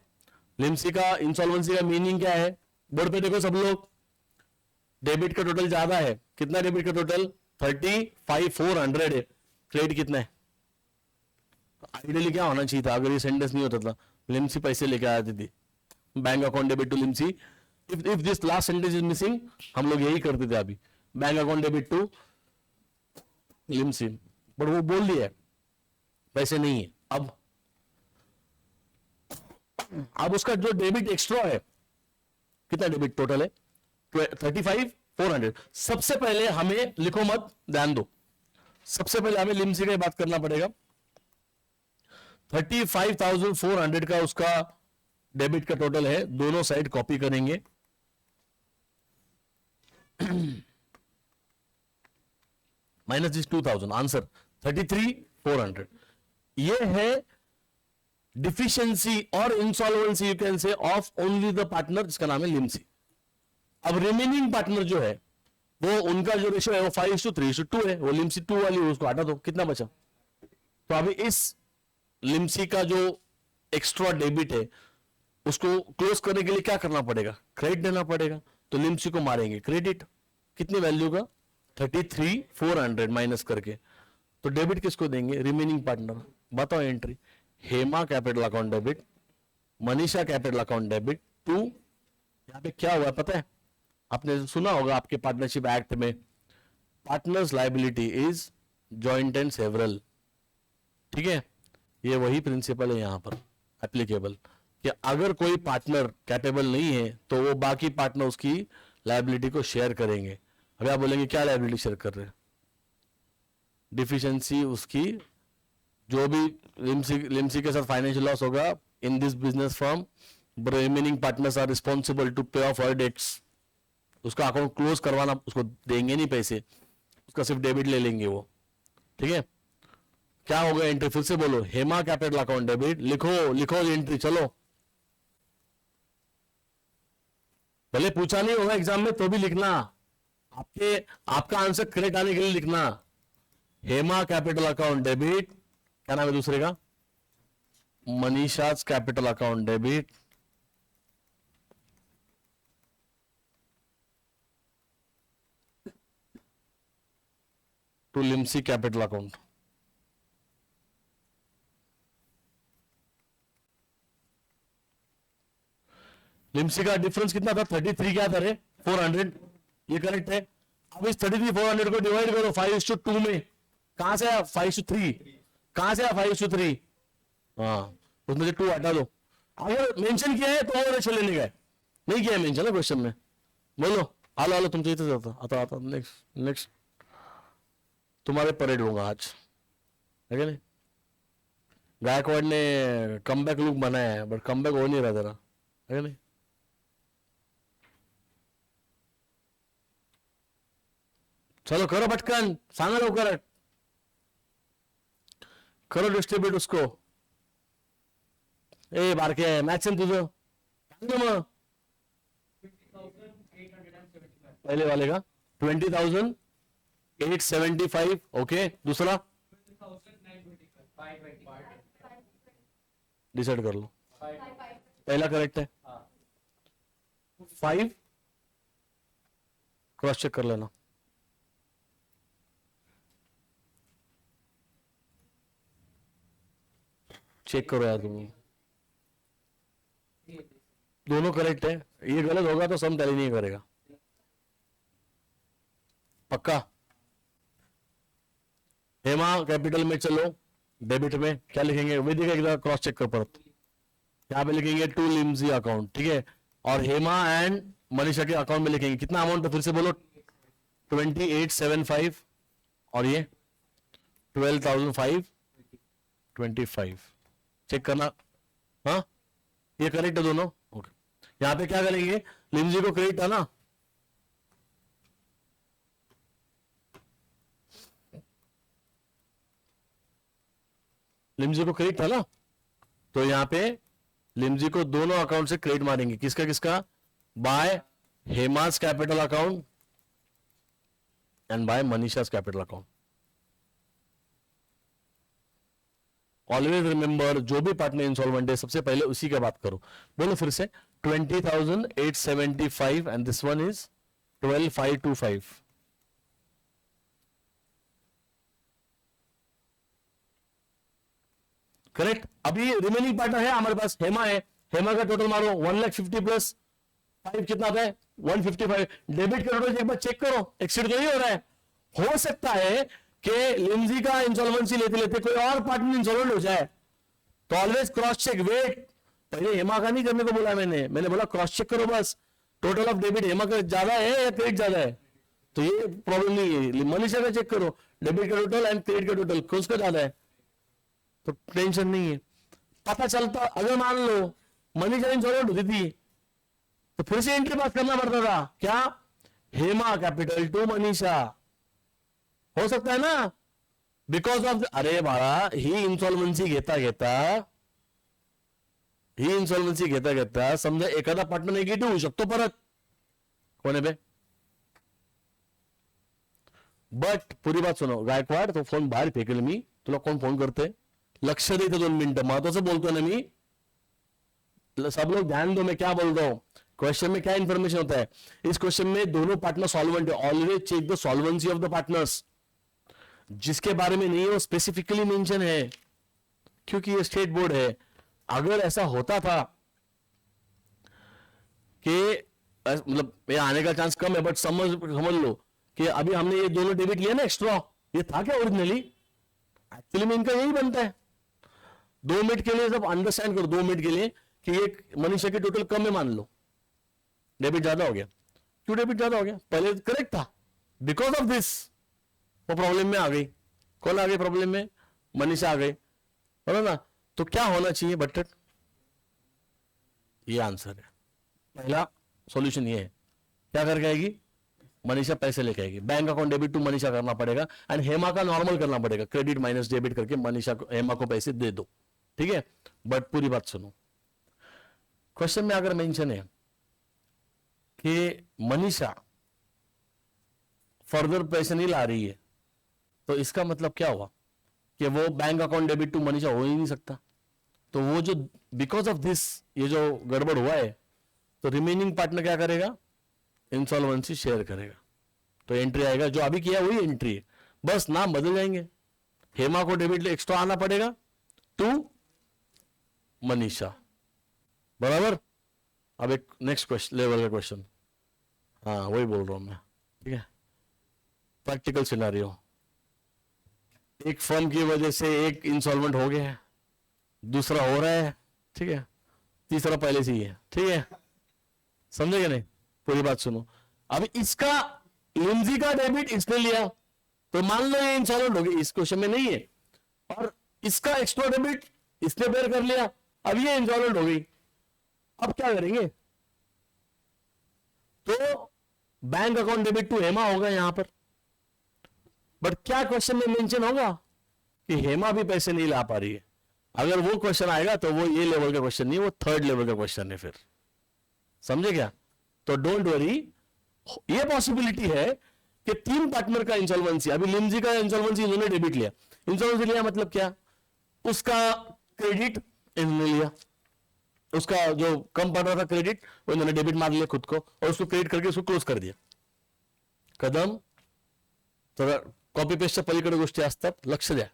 लिम्सी का इंसॉल्वेंसी का मीनिंग क्या है, बोर्ड पे देखो सब लोग। डेबिट का टोटल ज्यादा है, कितना डेबिट का टोटल, 35,400 है। क्रेडिट कितना है, आइडियली क्या होना चाहिए था अगर ये सेंटेंस नहीं होता था, लिम्सी पैसे लेके आती थी, bank account debit to Limsi. If this last sentence is missing, हम लोग यही करते थे अभी, bank account debit to Limsi, but वो बोल दिया पैसे नहीं है। अब उसका जो डेबिट एक्स्ट्रा है, कितना डेबिट टोटल है, 35,400। सबसे पहले हमें, लिखो मत, ध्यान दो, सबसे पहले हमें लिम्सी की बात करना पड़ेगा। 35,400 का उसका डेबिट का टोटल है, दोनों साइड कॉपी करेंगे। Minus this 2,000, answer 33,400। ये है डिफिशियंसी और insolvency, you can say, of only the partner, जिसका नाम है लिम्सी। अब रिमेनिंग पार्टनर जो है, वो उनका जो रेशियो है वो 5:3:2 है, वो लिम्सी 2 वाली, उसको हटा दो, कितना बचा। तो अभी इस लिम्सी का जो एक्स्ट्रा डेबिट है, उसको क्लोज करने के लिए क्या करना पड़ेगा, क्रेडिट देना पड़ेगा। तो लिम्सी को मारेंगे क्रेडिट, कितनी वैल्यू का, 33,400 माइनस करके। तो डेबिट किसको देंगे, रिमेनिंग पार्टनर। बताओ entry, Hema capital account debit, Manisha capital account debit to, यहां पे क्या हुआ पता है, आपने सुना होगा आपके पार्टनरशिप एक्ट में, partners liability is joint and several, ठीक है। ये वही प्रिंसिपल है यहां पर एप्लीकेबल, कि अगर कोई पार्टनर कैपेबल नहीं है तो वो बाकी पार्टनर उसकी लायबिलिटी को शेयर करेंगे। अभी आप बोलेंगे क्या लायबिलिटी शेयर कर रहे हैं, डिफिशियंसी उसकी, जो भी लिम्सी के साथ फाइनेंशियल लॉस होगा in this business firm, remaining partners are responsible to pay off her debts. उसका अकाउंट क्लोज करवाना, उसको देंगे नहीं पैसे, उसका सिर्फ डेबिट ले लेंगे वो, ठीक है। क्या होगा एंट्री, फिर से बोलो, हेमा कैपिटल अकाउंट डेबिट, लिखो लिखो एंट्री, चलो। भले पूछा नहीं होगा एग्जाम में तो भी लिखना, आपका आंसर करेक्ट आने के लिए लिखना। हेमा कैपिटल अकाउंट डेबिट, क्या नाम है दूसरे का, Manisha's capital account debit to Limsi capital account. Limsi का डिफरेंस कितना था, 33 क्या था रे, 400, ये करेक्ट है। अब इस 33,400 को डिवाइड करो 5:2 में, कहां से आया 5:3, कहां से आया 5:3, हाँ उसमें से 2 हटा दो। अगर मेंशन किया है तो और अच्छा लेने गए, नहीं किया है मेंशन है क्वेश्चन में, बोलो हालो हालो, तुम चाहिए जाता आता आता, नेक्स्ट नेक्स्ट, तुम्हारे परेड होगा आज, है नहीं। गायकवाड़ ने कमबैक लुक बनाया है, बट कमबैक हो नहीं रहा तेरा, है नहीं। चलो करो पटकन, सांगा लवकर, करो डिस्ट्रीब्यूट उसको। ए बारके मॅच तुझं मग, पहले वाले का 20,000 875, ओके। दूसरा डिसाइड कर लो, पहला करेक्ट है। 5 क्रॉस चेक कर लेना। चेक करो यार तुम, दोनों करेक्ट है। ये गलत होगा तो सम टैली नहीं करेगा, पक्का। हेमा कैपिटल में चलो, डेबिट में क्या लिखेंगे वही देखा, एक बार क्रॉस चेक कर परत। यहाँ पे लिखेंगे टू लिम्जी अकाउंट, ठीक है। और हेमा एंड मनीषा के अकाउंट में लिखेंगे कितना अमाउंट है, फिर से बोलो 2875, और ये 12,525। चेक करना, हाँ ये करेक्ट है दोनों, ओके। यहाँ पे क्या करेंगे, लिम्जी को क्रेडिट है ना, लिम्जी को क्रेडिट था ना, तो यहाँ पे लिम्जी को दोनों अकाउंट से क्रेडिट मारेंगे। किसका किसका, by Hema's capital account and by Manisha's capital account. Always remember, जो भी पार्टनर इंसॉल्वेंट है सबसे पहले उसी की बात करो। बोलो फिर से, 20,875 and this one is 12,525। Correct. अभी रिमेनिंग पार्टनर है हमारे पास, हेमा है। हेमा का टोटल मारो 1,50,000 प्लस 5 कितना आता है 155। डेबिट का टोटल एक बार चेक करो, एक्सीड तो नहीं हो रहा है। हो सकता है कि लिम्जी का इंसॉल्वेंसी लेते लेते कोई और पार्टनर इंसॉल्वेंट हो जाए, तो ऑलवेज क्रॉस चेक। वेट, पहले हेमा का नहीं करने को बोला मैंने बोला क्रॉस चेक करो बस। टोटल ऑफ डेबिट हेमा का ज्यादा है या क्रेडिट ज्यादा है, तो ये प्रॉब्लम नहीं है। मनीषा का चेक करो, डेबिट का टोटल एंड क्रेडिट का टोटल कौन सा ज्यादा है, तो टेंशन नहीं है। पता चलता अगर मान लो मनीषा इंसॉल्वेंट होती थी तो फिर से एंट्री पास करना पड़ता था, क्या, हेमा कैपिटल टू मनीषा। हो सकता है ना, बिकॉज ऑफ, अरे बाळा ही इन्सॉल्वन्सी घेता समजा एखादा पार्टनर निगेटिव्ह होऊ शकतो परत, कोण आहे बे। बट पुरी बात सुनो गायकवाड, तो फोन बाहेर फेकेल मी, तुला कोण फोन करते, लक्ष दे इथे 2 मिनिटं, महत्वाचं बोलतोय ना मी, सब लोग ध्यान दो मैं क्या बोल रहा हूं। क्वेश्चन में क्या इंफॉर्मेशन होता है, इस क्वेश्चन में दोनों पार्टनर सॉल्वेंट है। Always check the solvency of the partners. जिसके बारे में नहीं है वो स्पेसिफिकली मेंशन है, क्योंकि ये स्टेट बोर्ड है। अगर ऐसा होता था कि मतलब ये आने का चांस कम है, बट समझ लो कि अभी हमने ये दोनों डेबिट लिया ना एक्स्ट्रा, ये था क्या ओरिजिनली, एक्चुअली में इनका यही बनता है। 2 मिनट के लिए सब अंडरस्टैंड करो, 2 मिनट के लिए, कि ये मनीषा के टोटल कम है मान लो, डेबिट ज्यादा हो गया। क्यों डेबिट ज्यादा हो गया, पहले करेक्ट था, बिकॉज ऑफ दिस वो प्रॉब्लम में आ गई। कौन आ गई प्रॉब्लम में, मनीषा आ गई, है ना। तो क्या होना चाहिए बट, ये आंसर है, पहला सॉल्यूशन ये है। क्या करके आएगी, मनीषा पैसे लेके आएगी, bank account debit to Manisha करना पड़ेगा, एंड हेमा का नॉर्मल करना पड़ेगा, क्रेडिट माइनस डेबिट करके मनीषा को, हेमा को पैसे दे दो, ठीक है। बट पूरी बात सुनो, क्वेश्चन में अगर मेंशन है कि मनीषा फर्दर पैसे नहीं ला रही है, तो इसका मतलब क्या हुआ कि वो bank account debit to Manisha हो ही नहीं सकता। तो वो जो बिकॉज ऑफ दिस ये जो गड़बड़ हुआ है, तो रिमेनिंग पार्टनर क्या करेगा, इंसॉल्वेंसी शेयर करेगा। तो एंट्री आएगा, जो अभी किया वही एंट्री है, बस नाम बदल जाएंगे। हेमा को डेबिट एक्स्ट्रा आना पड़ेगा टू मनीषा, बराबर। अब एक नेक्स्ट क्वेश्चन लेवल का क्वेश्चन, हाँ वही बोल रहा हूं मैं, ठीक है। प्रैक्टिकल सिनेरियो, एक फर्म की वजह से एक इंसॉल्वेंट हो गया है, दूसरा हो रहा है, ठीक है, तीसरा पहले से ही है, ठीक है, समझे क्या नहीं। पूरी बात सुनो, अब इसका लिम्जी का डेबिट इसने लिया, तो मान लो ये इंसॉल्वेंट हो गई, इस क्वेश्चन में नहीं है, और इसका एक्स्ट्रा डेबिट इसने बेयर कर लिया, अब ये इंसॉल्वेंट हो गई। अब क्या करेंगे, तो bank account debit to Hema होगा यहां पर, बट क्या क्वेश्चन में मेंशन होगा कि हेमा भी पैसे नहीं ला पा रही है। अगर वो क्वेश्चन आएगा तो वो ये लेवल का क्वेश्चन नहीं, वो 3rd लेवल का क्वेश्चन है, फिर समझे क्या। तो डोंट वरी, ये पॉसिबिलिटी है कि 3 पार्टनर का इंसॉल्वेंसी, अभी लिमजी का इंसॉल्वेंसी इन्होंने डेबिट लिया, इंसॉल्वेंसी लिया मतलब क्या, उसका क्रेडिट इन्होंने लिया, उसका जो कम पड़ रहा था क्रेडिट वो इन्होंने डेबिट मार लिया खुद को और उसको क्रेडिट करके उसको क्लोज कर दिया. कदम तर कॉपी पेस्टच्या पलीकडे गोष्टी असतात, लक्ष द्या.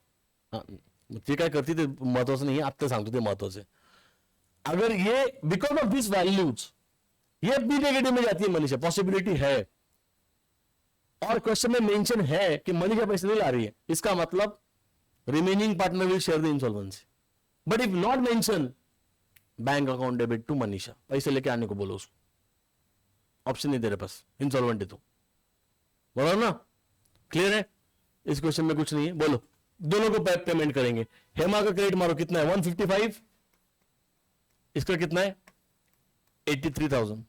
ते काय करते ते महत्वाचं नाही, आता सांगतो ते महत्वाचं आहे. अगर ये बिकॉज ऑफ दिस वैल्यूज ये भी नेगेटिव में जाती है मनीषा, पॉसिबिलिटी है, और क्वेश्चन में मेंशन है कि मनीषा पैसे नहीं ला रही है, इसका मतलब remaining partner will share the insolvency. But if not mention, bank account debit to Manisha, पैसे लेके आने को बोलो उसको, ऑप्शन नहीं तेरे पास, इंसॉल्वेंट है तू. बराबर ना, क्लियर है, इस क्वेश्चन में कुछ नहीं है. बोलो दोनों को पेमेंट करेंगे. हेमा का क्रेडिट मारो कितना है 155, इसका कितना है 83,000.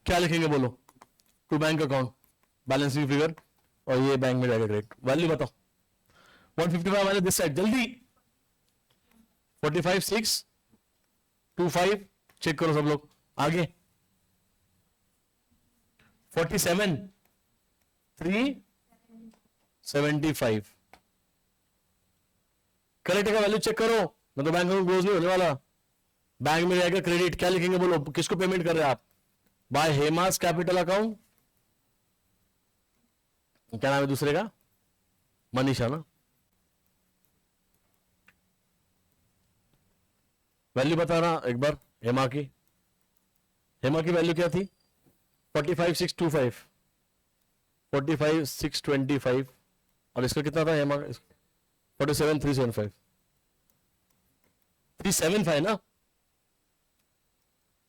क्या लिखेंगे बोलो, to bank account balancing figure, और ये बैंक में जाएगा क्रेडिट. वैल्यू बताओ 155 वाले दिस साइड, जल्दी 45,625 चेक करो सब लोग. आगे 47,375 करेक्ट का वैल्यू चेक करो, मैं तो बैंक अकाउंट क्लोज नहीं होने वाला. बैंक में जाएगा क्रेडिट, क्या लिखेंगे बोलो, किसको पेमेंट कर रहे हैं आप, बाय हेमास कैपिटल अकाउंट, क्या नाम है दूसरे का, मनीषा ना. वैल्यू बता रहा एक बार, हेमा की वैल्यू क्या थी 45,625, 45,625, और इसका कितना था हेमा, 47,375, 375 ना.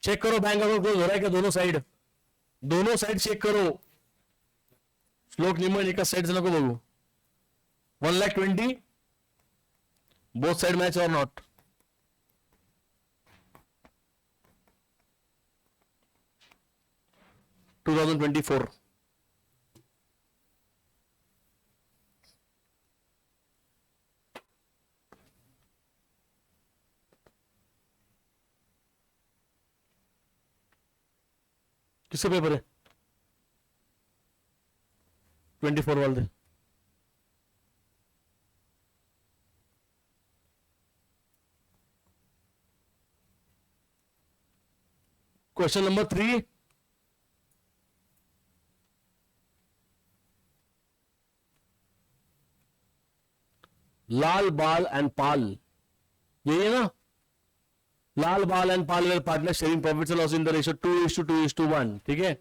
चेक करो बैंक अकाउंट क्लोज हो रहा है क्या, दोनों साइड चेक करो. श्लोक निमन एका साइड से नको बघू. 1,20,000 बोथ साइड मैच और नॉट. $2,024. किससे पेपर है 24 वाले. Question number 3, Lal Bal and पाल, यही है ना. Lal Bal and Pal were partner sharing profits and loss in the ratio 2:2:1. ठीक है.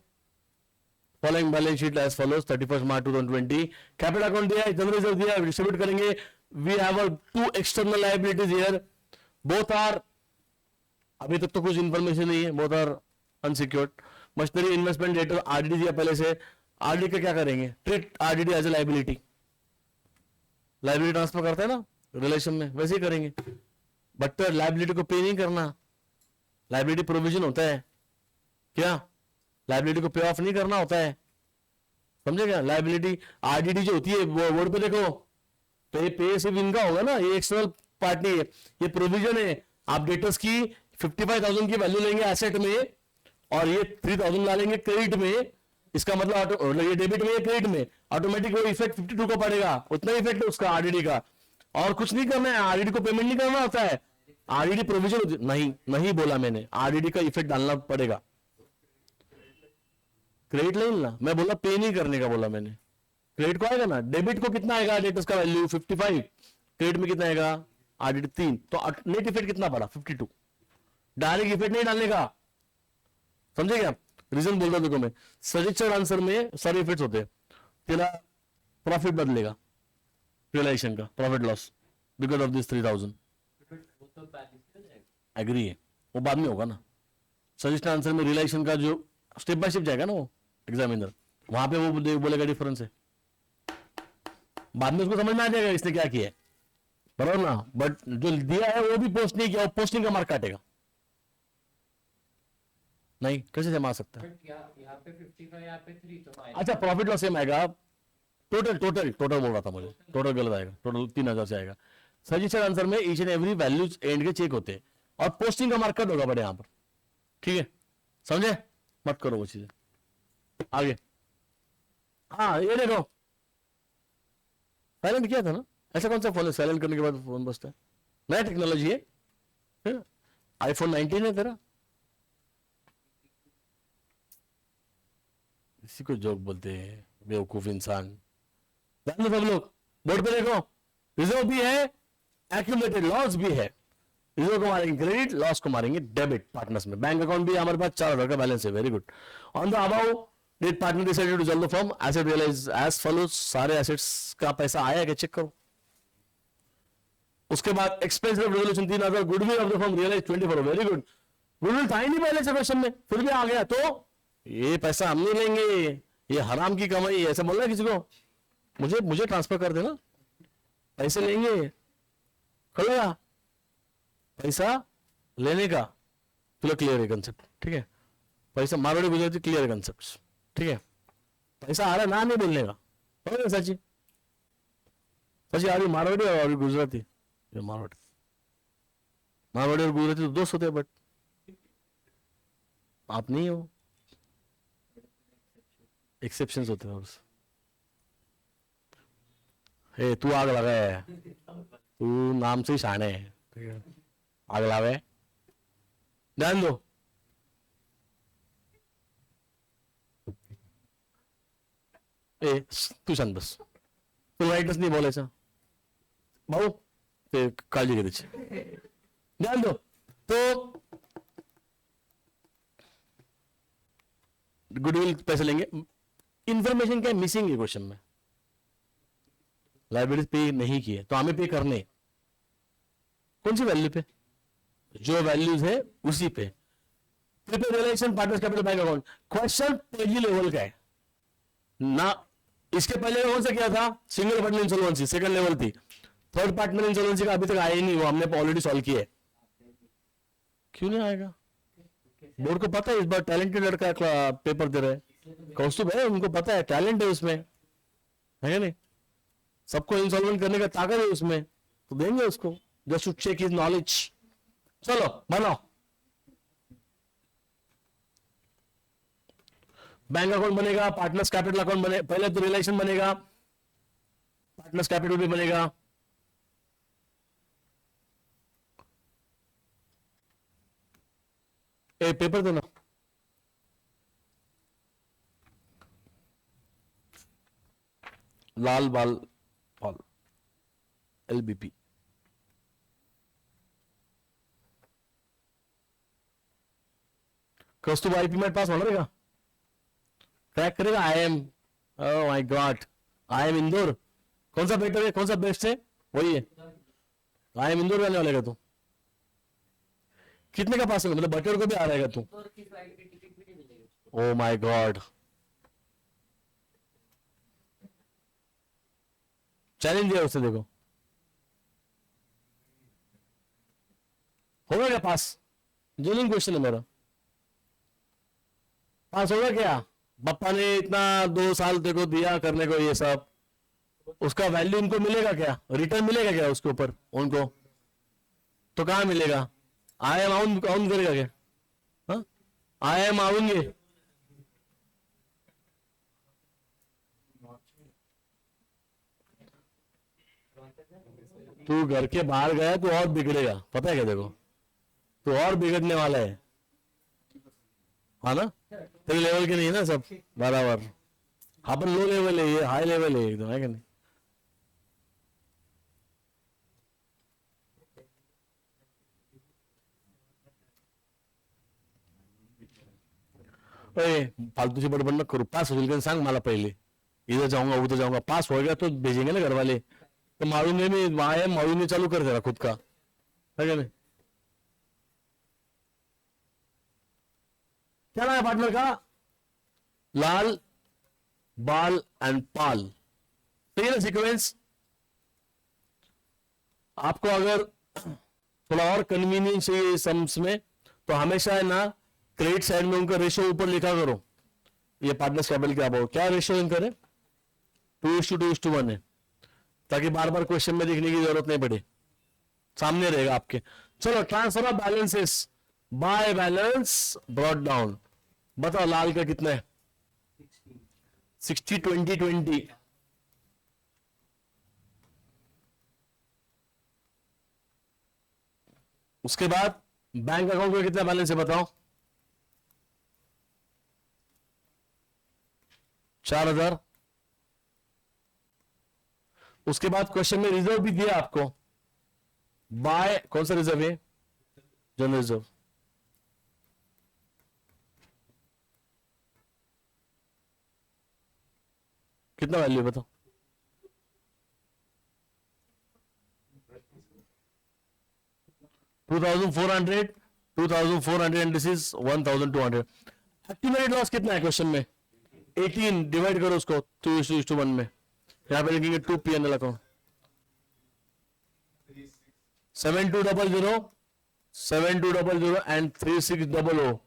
Following balance sheet as follows 31 March 2020. Capital account दिया है, जनरल रिजर्व दिया है, डिस्ट्रीब्यूट करेंगे. We have 2 external liabilities here, both are, अभी तक तो कुछ इंफॉर्मेशन नहीं है, both are unsecured. Machinery investment debtor RDD दिया पहले से. आरडीडी का क्या करेंगे, treat RDD as a liability, liability transfer करता है ना रिलेशन में, वैसे ही करेंगे. बट लायबिलिटी को पे नहीं करना, लायबिलिटी प्रोविजन होता है क्या, लायबिलिटी को पे ऑफ नहीं करना होता है, समझे क्या. लायबिलिटी आरडीडी जो होती है वो वर्ड पे देखो, पे सिर्फ इनका होगा ना, ये एक्सटर्नल पार्टी है, ये प्रोविजन है. आप डेटर्स की 55,000 की वैल्यू लेंगे एसेट में, और ये 3,000 ला लेंगे क्रेडिट में. इसका मतलब ये डेबिट में, क्रेडिट में, ऑटोमेटिक वो इफेक्ट 52 को पड़ेगा, उतना इफेक्ट है उसका आरडीडी का. और कुछ नहीं करना है, आरडीडी को पेमेंट नहीं करना होता है. आरडीडी प्रोविजन नहीं बोला मैंने, आरडीडी का इफेक्ट डालना पड़ेगा. क्रेडिट नहीं लेना, मैं बोला पे नहीं करने का बोला मैंने. क्रेडिट को आएगा ना, डेबिट को कितना आएगा डेटर्स का वैल्यू 55, क्रेडिट में कितना आएगा आरडीडी 3, तो नेट इफेक्ट कितना पड़ा 52. डायरेक्ट इफेक्ट नहीं डालने का, समझे क्या. रीजन बोलता देखो मैं, सजेस्टेड आंसर में सारे इफेक्ट्स होते हैं. तेरा प्रॉफिट बदलेगा, रियलाइजेशन का profit loss because of this 3,000. Agree है, वो बाद में होगा ना. सजेस्टेड आंसर में रियलाइजेशन का जो स्टेप बाय स्टेप जाएगा ना वो एग्जामिनर, वहां पे वो बोलेगा डिफरेंस है, बाद में उसको समझ में आ जाएगा इसने क्या किया है, बराबर ना. बट जो दिया है वो भी पोस्ट नहीं किया, पोस्टिंग का मार्क काटेगा. नहीं कैसे जमा सकता है, यहाँ पे 55, यहाँ पे 3, तो अच्छा प्रॉफिट लॉस सेम आएगा. टोटल बोल रहा था मुझे, टोटल गलत आएगा, टोटल 3,000 से आएगा. सजेस्टेड आंसर में each and every values and के चेक होते हैं, और पोस्टिंग का मार्क कट होगा बड़े यहां पर, ठीक है, समझे, मत करो वो चीजें। आगे, हाँ ये देखो साइलेंट किया था ना, ऐसा कौन सा फोन है साइलेंट करने के बाद फोन बजता है, नया टेक्नोलॉजी है, आईफोन 19 है तेरा, इसी को जोक बोलते हैं बेवकूफ इंसान। ध्यान दो सब लोग, बोर्ड पे देखो, रिजर्व भी है, एक्यूमुलेटेड लॉस भी है, रिजर्व को मारेंगे क्रेडिट, लॉस को मारेंगे डेबिट पार्टनर्स में। बैंक अकाउंट भी हमारे पास 4,000 का बैलेंस है, very good. On the above date partner decided to sell the firm, asset realise as follows, सारे एसेट्स का पैसा आया क्या चेक करो। उसके बाद expense of resolution 3,000, goodwill of the firm realise 24, very good. Goodwill था ही नहीं पहले से क्वेश्चन में, फिर भी आ गया, तो ये पैसा हम नहीं लेंगे, ये हराम की कमाई, ऐसा बोलना किसी को, मुझे ट्रांसफर कर देना, पैसे लेंगे, खुलेगा पैसा लेने का, तुला क्लियर है कंसेप्ट, ठीक है, पैसा मारवाड़ी गुजराती क्लियर है कंसेप्ट, ठीक है, पैसा आ रहा ना नहीं बोलने का, समझ सची सची, आ रही मारवाड़ी और गुजराती, ये मारवाड़ी और गुजराती तो दोस्त होते हैं, बट आप नहीं हो, एक्सेप्शंस होते हैं। हे तू आग लगाए, तू नाम से ही शाने है, ठीक है, आग लावे, ध्यान दो, ए तू शांत बस, तू राइटच नाही बोलायचं भाऊ, ते काळजी घे त्याची, ध्यान दो। तो गुडविल पैसे लेंगे, इंफॉर्मेशन क्या मिसिंग है क्वेश्चन में, लाइब्रेरी पे नहीं की है तो हमें पे करने, कौन सी वैल्यू पे, जो वैल्यूज है उसी पे। Prepaid relation partners capital bank account, question पहली लेवल का है ना, इसके पहले कौन सा किया था, single partner insolvency second level थी, थर्ड पार्टनर इंसॉल्वेंसी का अभी तक आया ही नहीं, वो हमने ऑलरेडी सॉल्व किया है। क्यों नहीं आएगा, बोर्ड को पता है इस बार टैलेंटेड लड़का पेपर दे रहा है, कौस्तुभ है, उनको पता है, टैलेंट है उसमें, है नहीं, सबको इंसॉल्वेंट करने का ताकत है उसमें, तो देंगे उसको, just to check his knowledge. चलो बनाओ, बैंक अकाउंट बनेगा, पार्टनर्स कैपिटल अकाउंट बने, पहले तो रिलेशन बनेगा, पार्टनर्स कैपिटल भी बनेगा, ए पेपर देना, लाल बाल पाल एलबीपी, कौस्तुभ आईपी में पास होना रहेगा, क्रैक करेगा, IIM, oh my God, IIM Indore, कौन सा बेटर है, कौन सा बेस्ट है, वही है, IIM इंदौर वाले वाले का तू कितने का पास होगा, मतलब बटर को भी आ रहेगा तू, ओह माय गॉड, चैलेंज दिया उससे, देखो होगा क्या पास, जेन्युइन क्वेश्चन है मेरा, पास होगा क्या, बप्पा ने इतना 2 साल देखो दिया करने को ये सब, उसका वैल्यू इनको मिलेगा क्या, रिटर्न मिलेगा क्या उसके ऊपर उनको, तो कहां मिलेगा, IIM आउन करेगा क्या, हाँ IIM आऊंगे, तू घर के बाहर गया तो और बिगड़ेगा, पता है क्या, देखो तो और बिगड़ने वाला है, हाँ ना, तेरे लेवल के नहीं है ना सब बराबर, अपन लो लेवल है, ये हाई लेवल है एकदम, है क्या नहीं। फालतूची बडबड न करू, पास होईल का सांग मला पहिले, इधर जाऊंगा उधर जाऊंगा, पास हो गया तो भेजेंगे ना घर वाले, तो मारूंगे नहीं, मारूंगे चालू कर देना खुद का, है क्या नहीं। क्या नाम है पार्टनर का, लाल बाल एंड पाल, सही है ना सीक्वेंस। आपको अगर थोड़ा और कन्वीनियंस चाहिए सम्स में, तो हमेशा है ना क्रेडिट साइड में उनका रेशियो ऊपर लिखा करो, ये पार्टनर्स कैपिटल क्या बहुत क्या रेशियो इनका है, 2:2:1 है, ताकि बार बार क्वेश्चन में देखने की जरूरत नहीं पड़े, सामने रहेगा आपके, चलो transfer of balances by balance brought down, बताओ लाल का कितना है? 60 20 20। उसके बाद बैंक अकाउंट में कितना बैलेंस है बताओ? 4000। उसके बाद क्वेश्चन में रिजर्व भी दिया आपको, बाय कौन सा रिजर्व है? General reserve. कितना वैल्यू बताओ? 2400, 2400 and this is 1200। Activated loss कितना है क्वेश्चन में? 18। डिवाइड करो उसको 2:1 में। यहां पे लिखेंगे 2 P&L अकाउंट। 7200 7200 एंड 3600।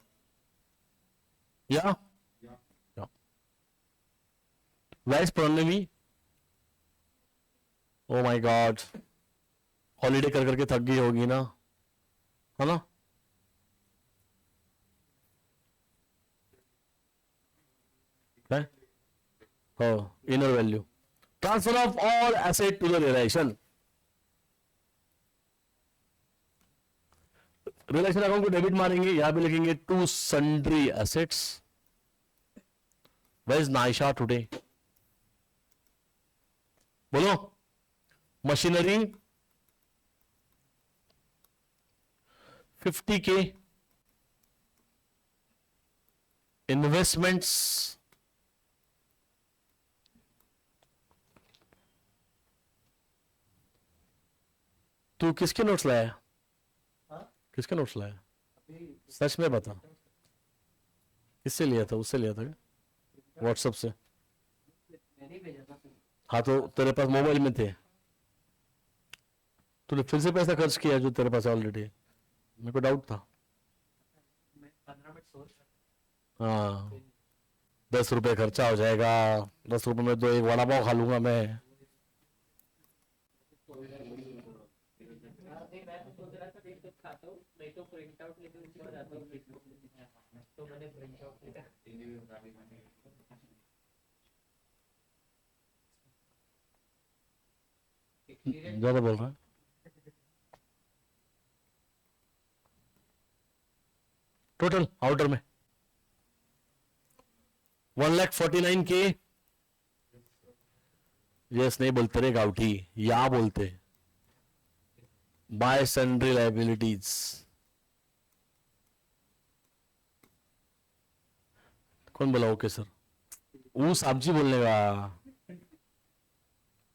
या वाइस प्रोनमी। ओ माय गॉड, हॉलीडे कर करके थक गई होगी ना, है ना? Inner value, transfer of all asset to the realisation. Realisation account को डेबिट मारेंगे, यहां पे लिखेंगे to sundry assets. Where is Naisha today? बोलो। मशीनरी 50K, इन्वेस्टमेंट्स तू किसके नोट्स लाया? किसके नोट्स लाया? सच में बता, किससे लिया था? उससे लिया था क्या? व्हाट्सएप से? हाँ तो तेरे पास मोबाइल में थे, तूने फिर से पैसा खर्च किया जो तेरे पास ऑलरेडी? मेरे को डाउट था। हाँ 10 रुपए खर्चा हो जाएगा, 10 रुपए में तो एक वड़ा पाव खा लूंगा मैं। ज्यादा बोल रहा है। टोटल आउटर में 1,49,000। यस नहीं बोलते रे गाउठी, या बोलते। बाय सन्ड्री लाइबिलिटीज, कौन बोला ओके सर? वो सब्जी बोलने का,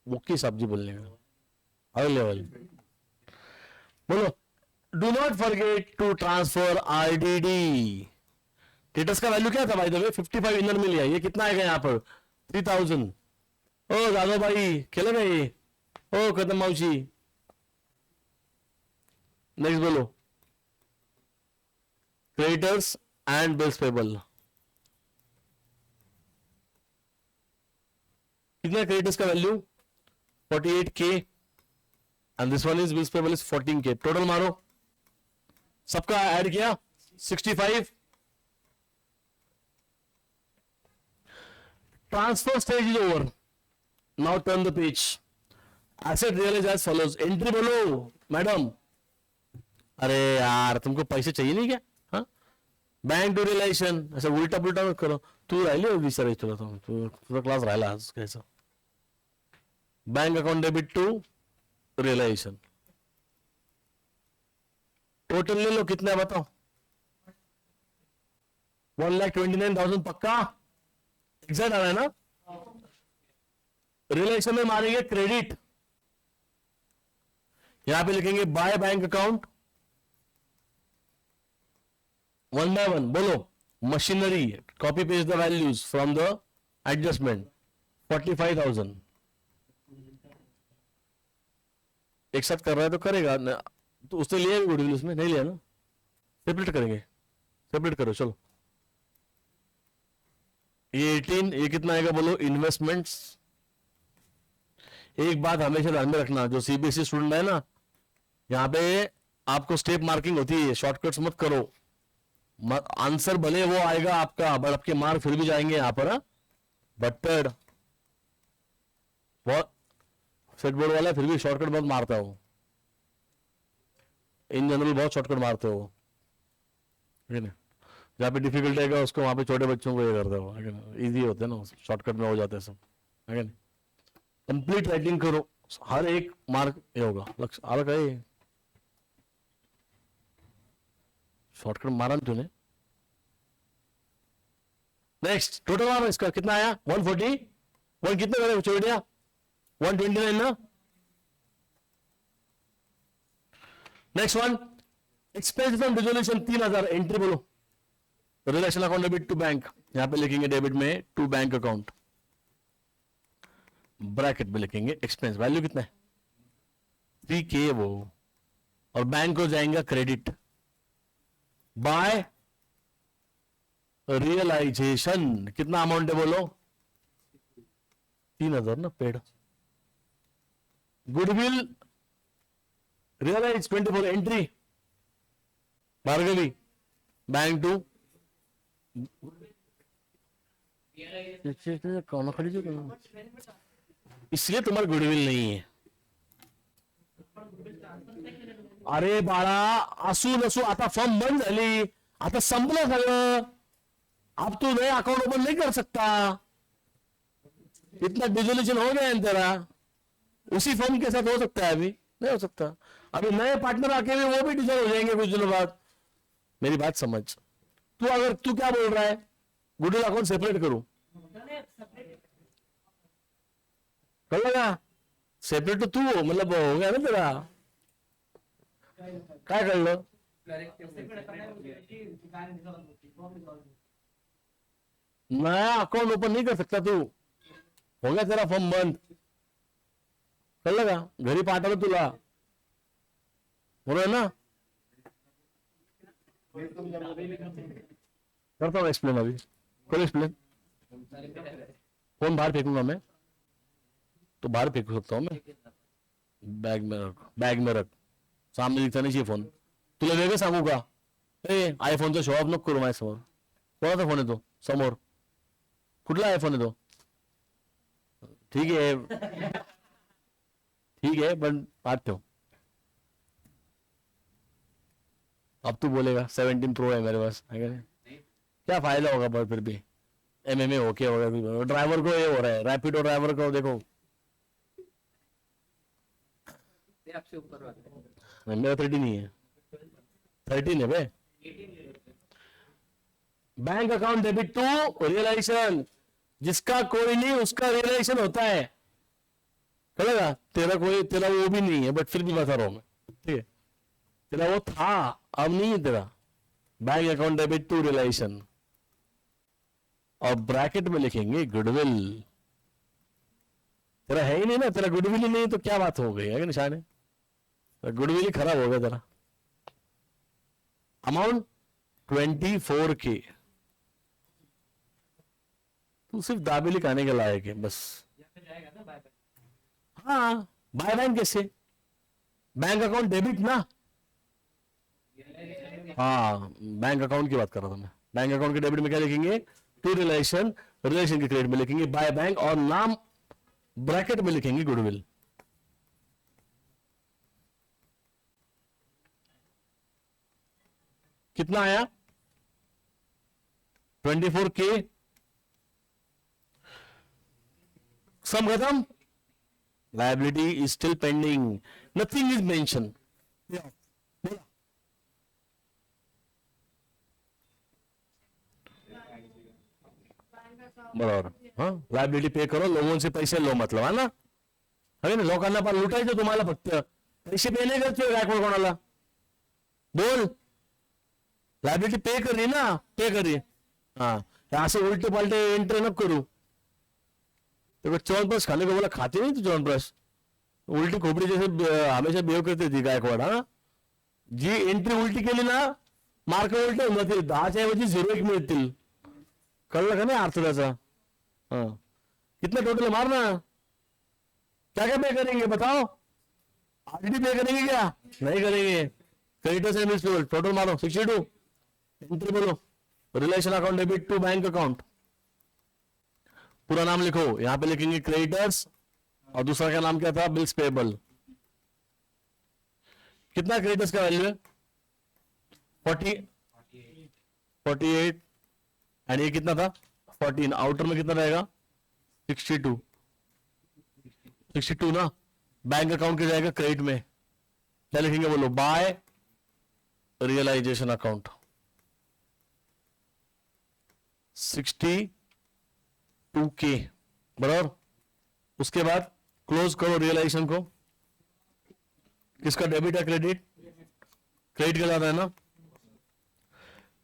वो की सब्जी बोलने का अवेलेबल। बोलो। Do not forget to transfer RDD. टेटस का वैल्यू क्या था भाई? 55 इनर में लिया, ये कितना आएगा यहाँ पर? 3000। ओ दादो भाई खेले भाई, ओ कदम माउशी। नेक्स्ट बोलो। क्रेडिटर्स एंड बिल्स पेबल, कितना क्रेडिटर्स का value? 48K and this one is bills payable is 14K। Total मारो, सबका ऐड किया 65। Transfer stage is over, now turn the page. Asset realise as follows. Entry बोलो madam. अरे यार तुमको पैसे चाहिए नहीं क्या? हाँ, बैंक टू रियलाइजेशन, ऐसा उल्टा पुलटा मत करो। तू राहिली होगी सर, तुझा क्लास राहिला आज कैसा? Bank account debit to realisation. Total ले लो, कितना है बताओ? 1,29,000 पक्का? एग्जैक्ट आ रहा है ना? रियलाइजेशन में मारेंगे क्रेडिट, यहां पे लिखेंगे बाय बैंक अकाउंट 1 by 1। बोलो। Machinery, copy paste the values from the adjustment 45,000। एक साथ कर रहा है तो करेगा न, तो उसने लिया भी गुडविल, उसमें नहीं लिया ना? सेपरेट करेंगे, सेपरेट करो चलो। ये 18, ये कितना आएगा बोलो? इन्वेस्टमेंट्स। एक बात हमेशा ध्यान में रखना, जो सीबीएसई स्टूडेंट है ना, यहाँ पे आपको स्टेप मार्किंग होती है, शॉर्टकट्स मत करो। आंसर भले वो आएगा आपका, बट आपके मार्क फिर भी जाएंगे यहाँ पर। बट्टर बहुत सेट बोर्ड वाला है, फिर भी शॉर्टकट बहुत मारता है वो, इन जनरल बहुत शॉर्टकट मारते हो वो, ठीक है। जहाँ पे डिफिकल्ट रहेगा उसको वहां पे छोटे बच्चों को ये करते हो, इजी होते हैं ना, शॉर्टकट में हो जाते हैं सब, है ना। कंप्लीट राइटिंग करो, हर एक मार्क ये होगा। लक्ष्य अलग है, शॉर्टकट मारा ना तूने। नेक्स्ट टोटल मार्क इसका कितना आया? 140। वन कितने करे चोटिया? 129 ना। Next one, expense on resolution 3000। Entry बोलो, relation account debit to bank, यहां पे लिखेंगे डेबिट में टू बैंक अकाउंट, ब्रैकेट में लिखेंगे एक्सपेंस, वैल्यू कितना है 3K वो, और बैंक को जाएंगे क्रेडिट बाय रियलाइजेशन। कितना अमाउंट है बोलो? 3000 ना paid. Goodwill realise 24। Entry Bhargavi bank to कौन खड़ी जो, इसलिए तुम्हारा गुडविल नहीं है। अरे बाळा, असू नसू आता फॉर्म बंद झाली, आता संपलं सगळं, अब तू नया अकाउंट ओपन नहीं कर सकता, इतना डिजोल्यूशन हो गया है तेरा, उसी फॉर्म के साथ हो सकता है? अभी नहीं हो सकता। अभी नए पार्टनर आके भी वो भी डिजोल्व हो जाएंगे कुछ दिनों बाद। मेरी बात समझ। तू क्या बोल रहा है, गुडविल अकाउंट सेपरेट करूं? कर लगा सेपरेट तो तू हो, मतलब हो गया ना तेरा, काय कळलं? नया अकाउंट ओपन नहीं कर सकता तू, हो गया तेरा फॉर्म बंद। कळलं का? घरी पाठवलं तुला, बरोबर ना? करता हूँ एक्सप्लेन अभी, कौन एक्सप्लेन? फोन बाहर फेंकूंगा मैं तो, बाहर फेंक सकता हूँ मैं, बैग में रख, बैग में रख, सामने दिखता नहीं चाहिए फोन। तुला वेगळं सांगू का? ए आयफोनचा शो ऑफ नको करू माझ्यासमोर। कोणाचा फोन आहे तो समोर? कुठला आयफोन आहे तो? ठीक है ठीक है, पण बात ठेव। अब तू बोलेगा 17 प्रो है मेरे पास, है क्या? क्या फायदा होगा पर फिर भी MMA ओके होगा। ड्राइवर को ये हो रहा है, रैपिडो ड्राइवर को देखो, आपसे ऊपर वाला मेरा 13 नहीं है, 13 है बे। Bank account debit to realisation, जिसका कोई नहीं उसका रियलाइजेशन होता है, चलेगा? तेरा वो भी नहीं है, बट फिर भी बता रहा हूं मैं, ठीक है? तेरा वो था, अब नहीं है तेरा। Bank account debit to realisation, और ब्रैकेट में लिखेंगे गुडविल। तेरा है ही नहीं ना, तेरा गुडविल ही नहीं, तो क्या बात हो गई है? निशान है, गुडविल ही खराब हो गया तेरा। अमाउंट 24K, तू सिर्फ दाबेली खाने के लायक है बस। हाँ, बाय बैंक कैसे? बैंक अकाउंट डेबिट ना, हाँ बैंक अकाउंट की बात कर रहा था मैं। बैंक अकाउंट के डेबिट में क्या लिखेंगे? टू रिलेशन, रिलेशन के क्रेडिट में लिखेंगे बाय बैंक, और नाम ब्रैकेट में लिखेंगे गुडविल। कितना आया? 24K। सम खत्म, liability is still pending, nothing is mention. बरोबर, हाँ लायबिलिटी पे करो, लोगों से पैसे लो, मतलब है ना, है ना? लोकांना पण लुटायचं तुम्हाला, फक्त पैसे पे नाही करतोय गायकवाड कोणाला? बोल, लायबिलिटी पे करी ना, पे करी। हाँ ऐसे उल्टे पलटे एंट्री न करू। देखो च्यवनप्राश खाने को बोला, खाते नहीं तो च्यवनप्राश, उल्टी खोपड़ी जैसे हमेशा बिहेव करते थी गायकवाड। हाँ जी एंट्री उलटी केली ना, मार्क उलटे होऊन जातील, 10च्या ऐवजी 0 मिळतील। कळलं का नाही अर्थ त्याचा? हाँ कितना टोटल मारना, क्या क्या पे करेंगे बताओ? ऑलरेडी पे करेंगे क्या? नहीं करेंगे, क्रेडिटर्स एंड रिसीवेबल टोटल मारो 62, एंट्री बोलो relation account debit to bank account, पूरा नाम लिखो, यहां पे लिखेंगे क्रेडिटर्स और दूसरा का नाम क्या था, बिल्स पेबल। कितना क्रेडिटर्स का वैल्यू है 40 48 एंड ये कितना था 14, आउटर में कितना रहेगा 62 ना, बैंक अकाउंट के जाएगा क्रेडिट में, क्या लिखेंगे बोलो, बाय रियलाइजेशन अकाउंट 62K बराबर। उसके बाद क्लोज करो रियलाइजेशन को, किसका डेबिट है क्रेडिट, क्रेडिट का ज्यादा है ना,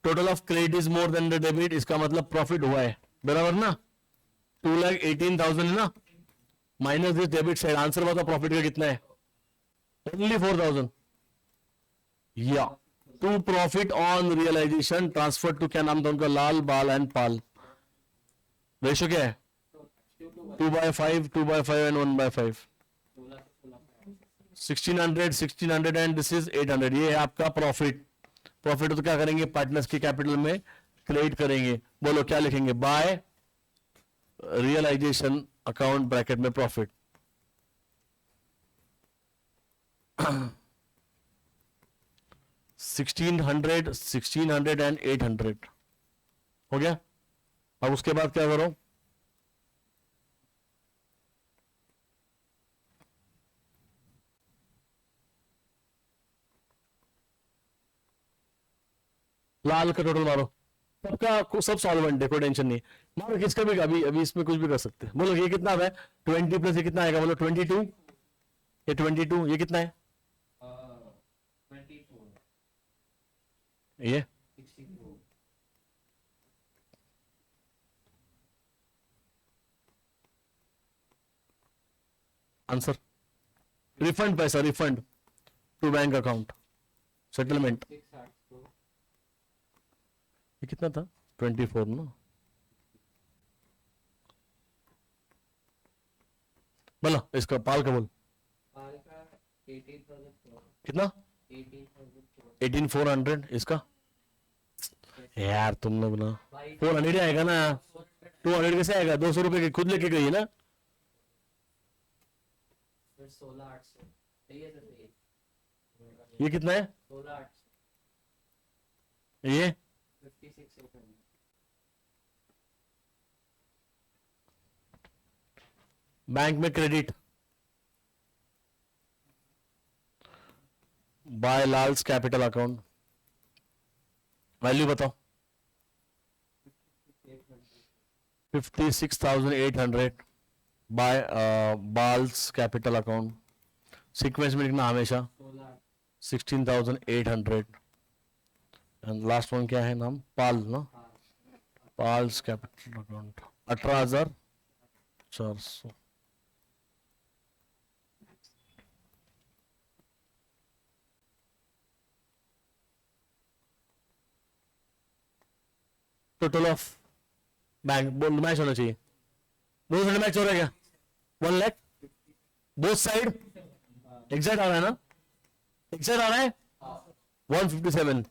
total of credit is more than the debit, इसका मतलब प्रॉफिट हुआ है बराबर ना, 2,18,000 है ना, minus this debit side, answer बताओ प्रॉफिट का कितना है, ओनली 4,000 या to profit on realisation transfer to, क्या नाम था उनका, लाल बाल एंड पाल, रेशो क्या है 2/5 2/5 एंड 1/5, 1600 एंड दिस इज 800, ये है आपका प्रॉफिट। प्रॉफिट तो क्या करेंगे, पार्टनर्स के कैपिटल में क्रेडिट करेंगे, बोलो क्या लिखेंगे, बाय रियलाइजेशन अकाउंट ब्रैकेट में प्रॉफिट। 1600 एंड 800 हो गया। अब उसके बाद क्या करो, लाल का टोटल मारो, सबका सब सॉल्वेंट है, कोई टेंशन नहीं, मारो किसका भी, अभी अभी इसमें कुछ भी कर सकते हैं। बोलो ये कितना है 20 प्लस ये कितना आएगा, बोलो 22, ये 22 ये कितना है, 24 ये 64 आंसर, रिफंड पैसा, refund to bank account, settlement, 682 ये कितना था 24 ना, बोलो इसका पाल का बोल, पाल का 18,400 कितना 18,400 18,400, इसका यार तुम लोग ना भाई 400 आएगा ना, 200 कैसे आएगा, 200 रुपए के खुद लेके गई है ना, फिर 16,800 सही है सर, सही है ये कितना है 16,800 ये 56,800 बैंक में credit by Lals capital account, value बताओ 56,800 बाय बाल्स कैपिटल अकाउंट, सीक्वेंस में लिखना हमेशा 16,800 एंड लास्ट वन क्या है नाम, पाल ना, Pal's capital account 18,400। Total of bank बोल मैच होना चाहिए, दोनों साइड मैच हो रहा है क्या, 1 लाख बोथ साइड, एग्जैक्ट आ रहा है ना, एग्जैक्ट आ रहा है 157।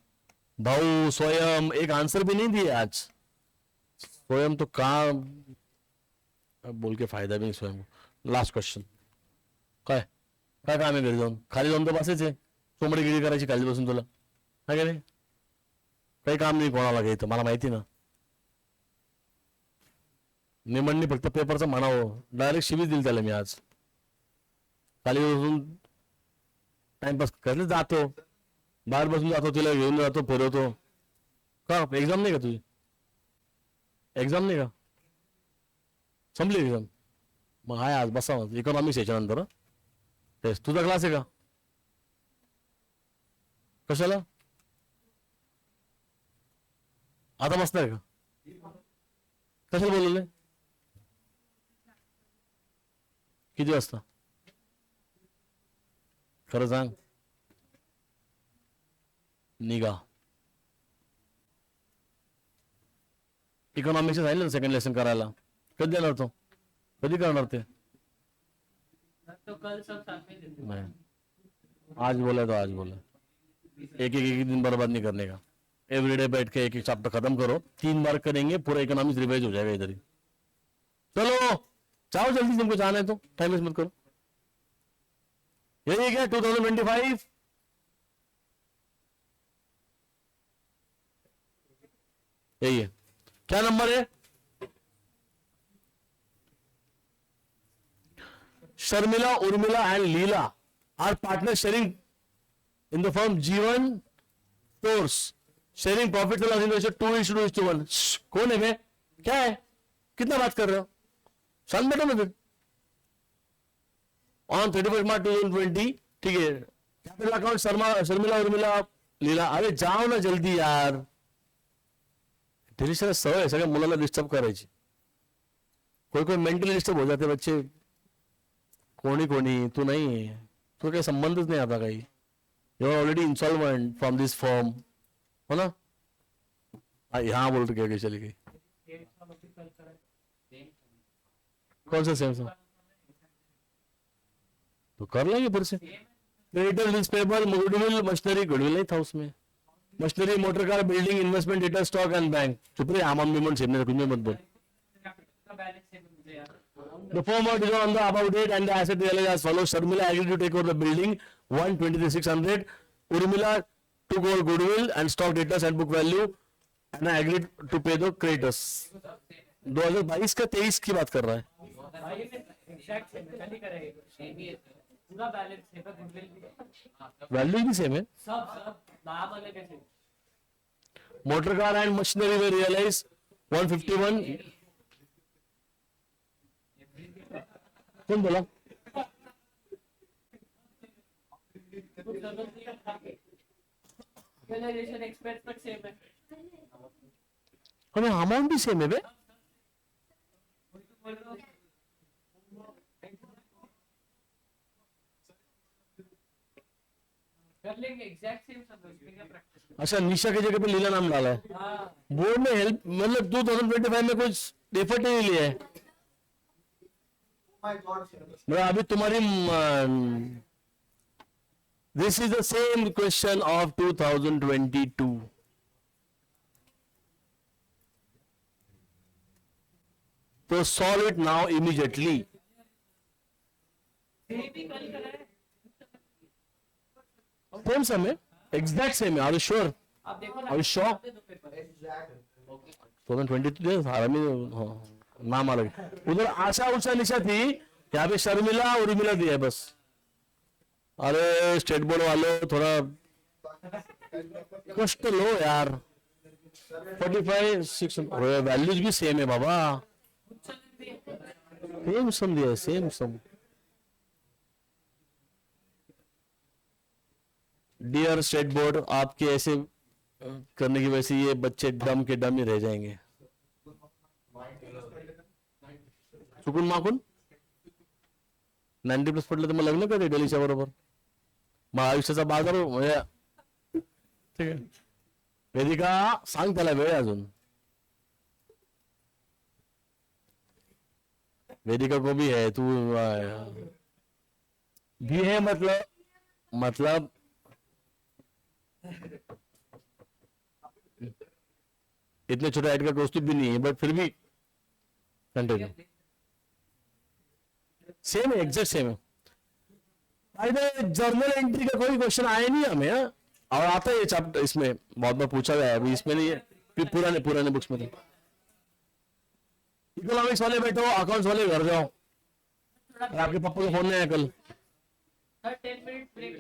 भाऊ स्वयं एक आंसर भी नहीं दिए आज, स्वयं तो कहाँ, अब बोल के फायदा भी नाही स्वयं। लास्ट क्वेश्चन काय काय काम आहे घरी जाऊन, खाली जाऊन तर बसायचे चोमडीगिरी करायची खाली बसून, तुला काय नाही काही काम नाही कोणाला घ्यायचं, मला माहिती ना, निमंडणी फक्त पेपरचं म्हणावं, डायरेक्ट शिवीच दिली त्याला मी आज, खाली बसून टाइमपास करायला जातो, बाहेर बसून जातो, तिला घेऊन जातो, फिरवतो, का एक्झाम नाही का तुझी, एक्झाम नाही का संपली एक्झाम, मग हाय आज बसा इकॉनॉमिक्स याच्यानंतर टेस्ट, तुझा क्लास आहे का, कशाला आता बसणार का, कशाला बोलवले, किती वाजता खरं सांग, निघा, इकॉनॉमिक्स सांगितलं सेकंड लेसन करायला, कधी देणार तो, कधी करणार ते, तो कल सब साथ में देते नाही आज बोलाय तो आज बोला, एक दिन बर्बाद नहीं करने का। एवरीडे बैठ के एक एक चैप्टर खत्म करो, 3 बार करेंगे, पूरा इकोनॉमिक्स रिवाइज हो जाएगा इधर ही। चलो जाओ जल्दी, तुमको जाना है तो टाइम वेस्ट मत करो। यही है क्या 2025? यही है। क्या नंबर है? Sharmila, Urmila and Leela are partner sharing in the firm Jeevan Stores, sharing profit and loss in ratio 2:1। कौन है बे? क्या है? कितना बात कर रहे हो? शांत बैठो ना फिर। ऑन 31 मार्च 2020, ठीक है। कैपिटल अकाउंट शर्मिला, उर्मिला, लीला। अरे जाओ ना जल्दी यार, डिलिशस सवय आहे सगळ्या मुलाला डिस्टर्ब करायची। कोई मेंटली डिस्टर्ब हो जाते बच्चे। कोणी कोणी, तू नाही, तो काही संबंधच नाही आता काही। You are already insolvent from this form, हो ना? हाँ बोल रहे क्या चली गई? कौन सा सेम सा? तो कर लेंगे फिर से। Creditor list payable, goodwill, machinery, goodwill नहीं था उसमें। Machinery, motor car, building, investment, data, stock and bank. चुप रहे, आम पेमेंट सेम नहीं, कुछ भी मत बोल। The firm was on the above date and the asset realized as follows. Sharmila agreed to take over the building 123,600. Urmila took over goodwill and stock debtors and book value and I agreed to pay the creditors. 2022 का 23 की बात कर रहा है। Value भी same है। Motor car and machinery वे realise 151। कौन बोला? हमें अमाउंट भी सेम है बे। कर लेंगे एग्जैक्ट सेम सब, इसमें क्या प्रैक्टिस। अच्छा, निशा की जगह पे लीला नाम डाला है। बोर्ड में हेल्प मतलब 2025 में कुछ एफर्ट नहीं लिया है। अभी तुम्हारी this is the same question of 2022। तो solve it now immediately. Same sum है, एग्जैक्ट सेम है। Are you sure? आप देखो ना, आर यू श्योर? 2022 नाम अलग। उधर आशा उषा निशा थी, यहाँ पे शर्मिला उर्मिला दिया है बस। अरे स्टेट बोर्ड वालों थोड़ा कष्ट लो यार। 45,600 वैल्यूज भी सेम है बाबा, सेम सम दिया है, सेम सम। डियर स्टेट बोर्ड, आपके ऐसे करने की वजह से ये बच्चे डम के डम ही रह जाएंगे। चुकून माकून 90 प्लस पडलं तर मग लग्न कधी डेलीच्या बरोबर? मग आयुष्याचा बाजार म्हणजे ठीक आहे। वेदिका सांग त्याला वेळ आहे अजून। वेदिका को भी है, तू भी है मतलब इतने छोटे हाइट का दोस्ती भी नहीं है, बट फिर भी कंटिन्यू सेम है, एग्जैक्ट सेम है। जर्नल एंट्री का कोई क्वेश्चन आया नहीं हमें, हाँ? और आता है ये चैप्टर, इसमें बहुत बार पूछा गया है, अभी इसमें नहीं है, फिर पुराने बुक्स में थे। इकोनॉमिक्स वाले बैठो, अकाउंट्स वाले घर जाओ। आपके पापा को फोन नहीं आया कल? 10 मिनट ब्रेक।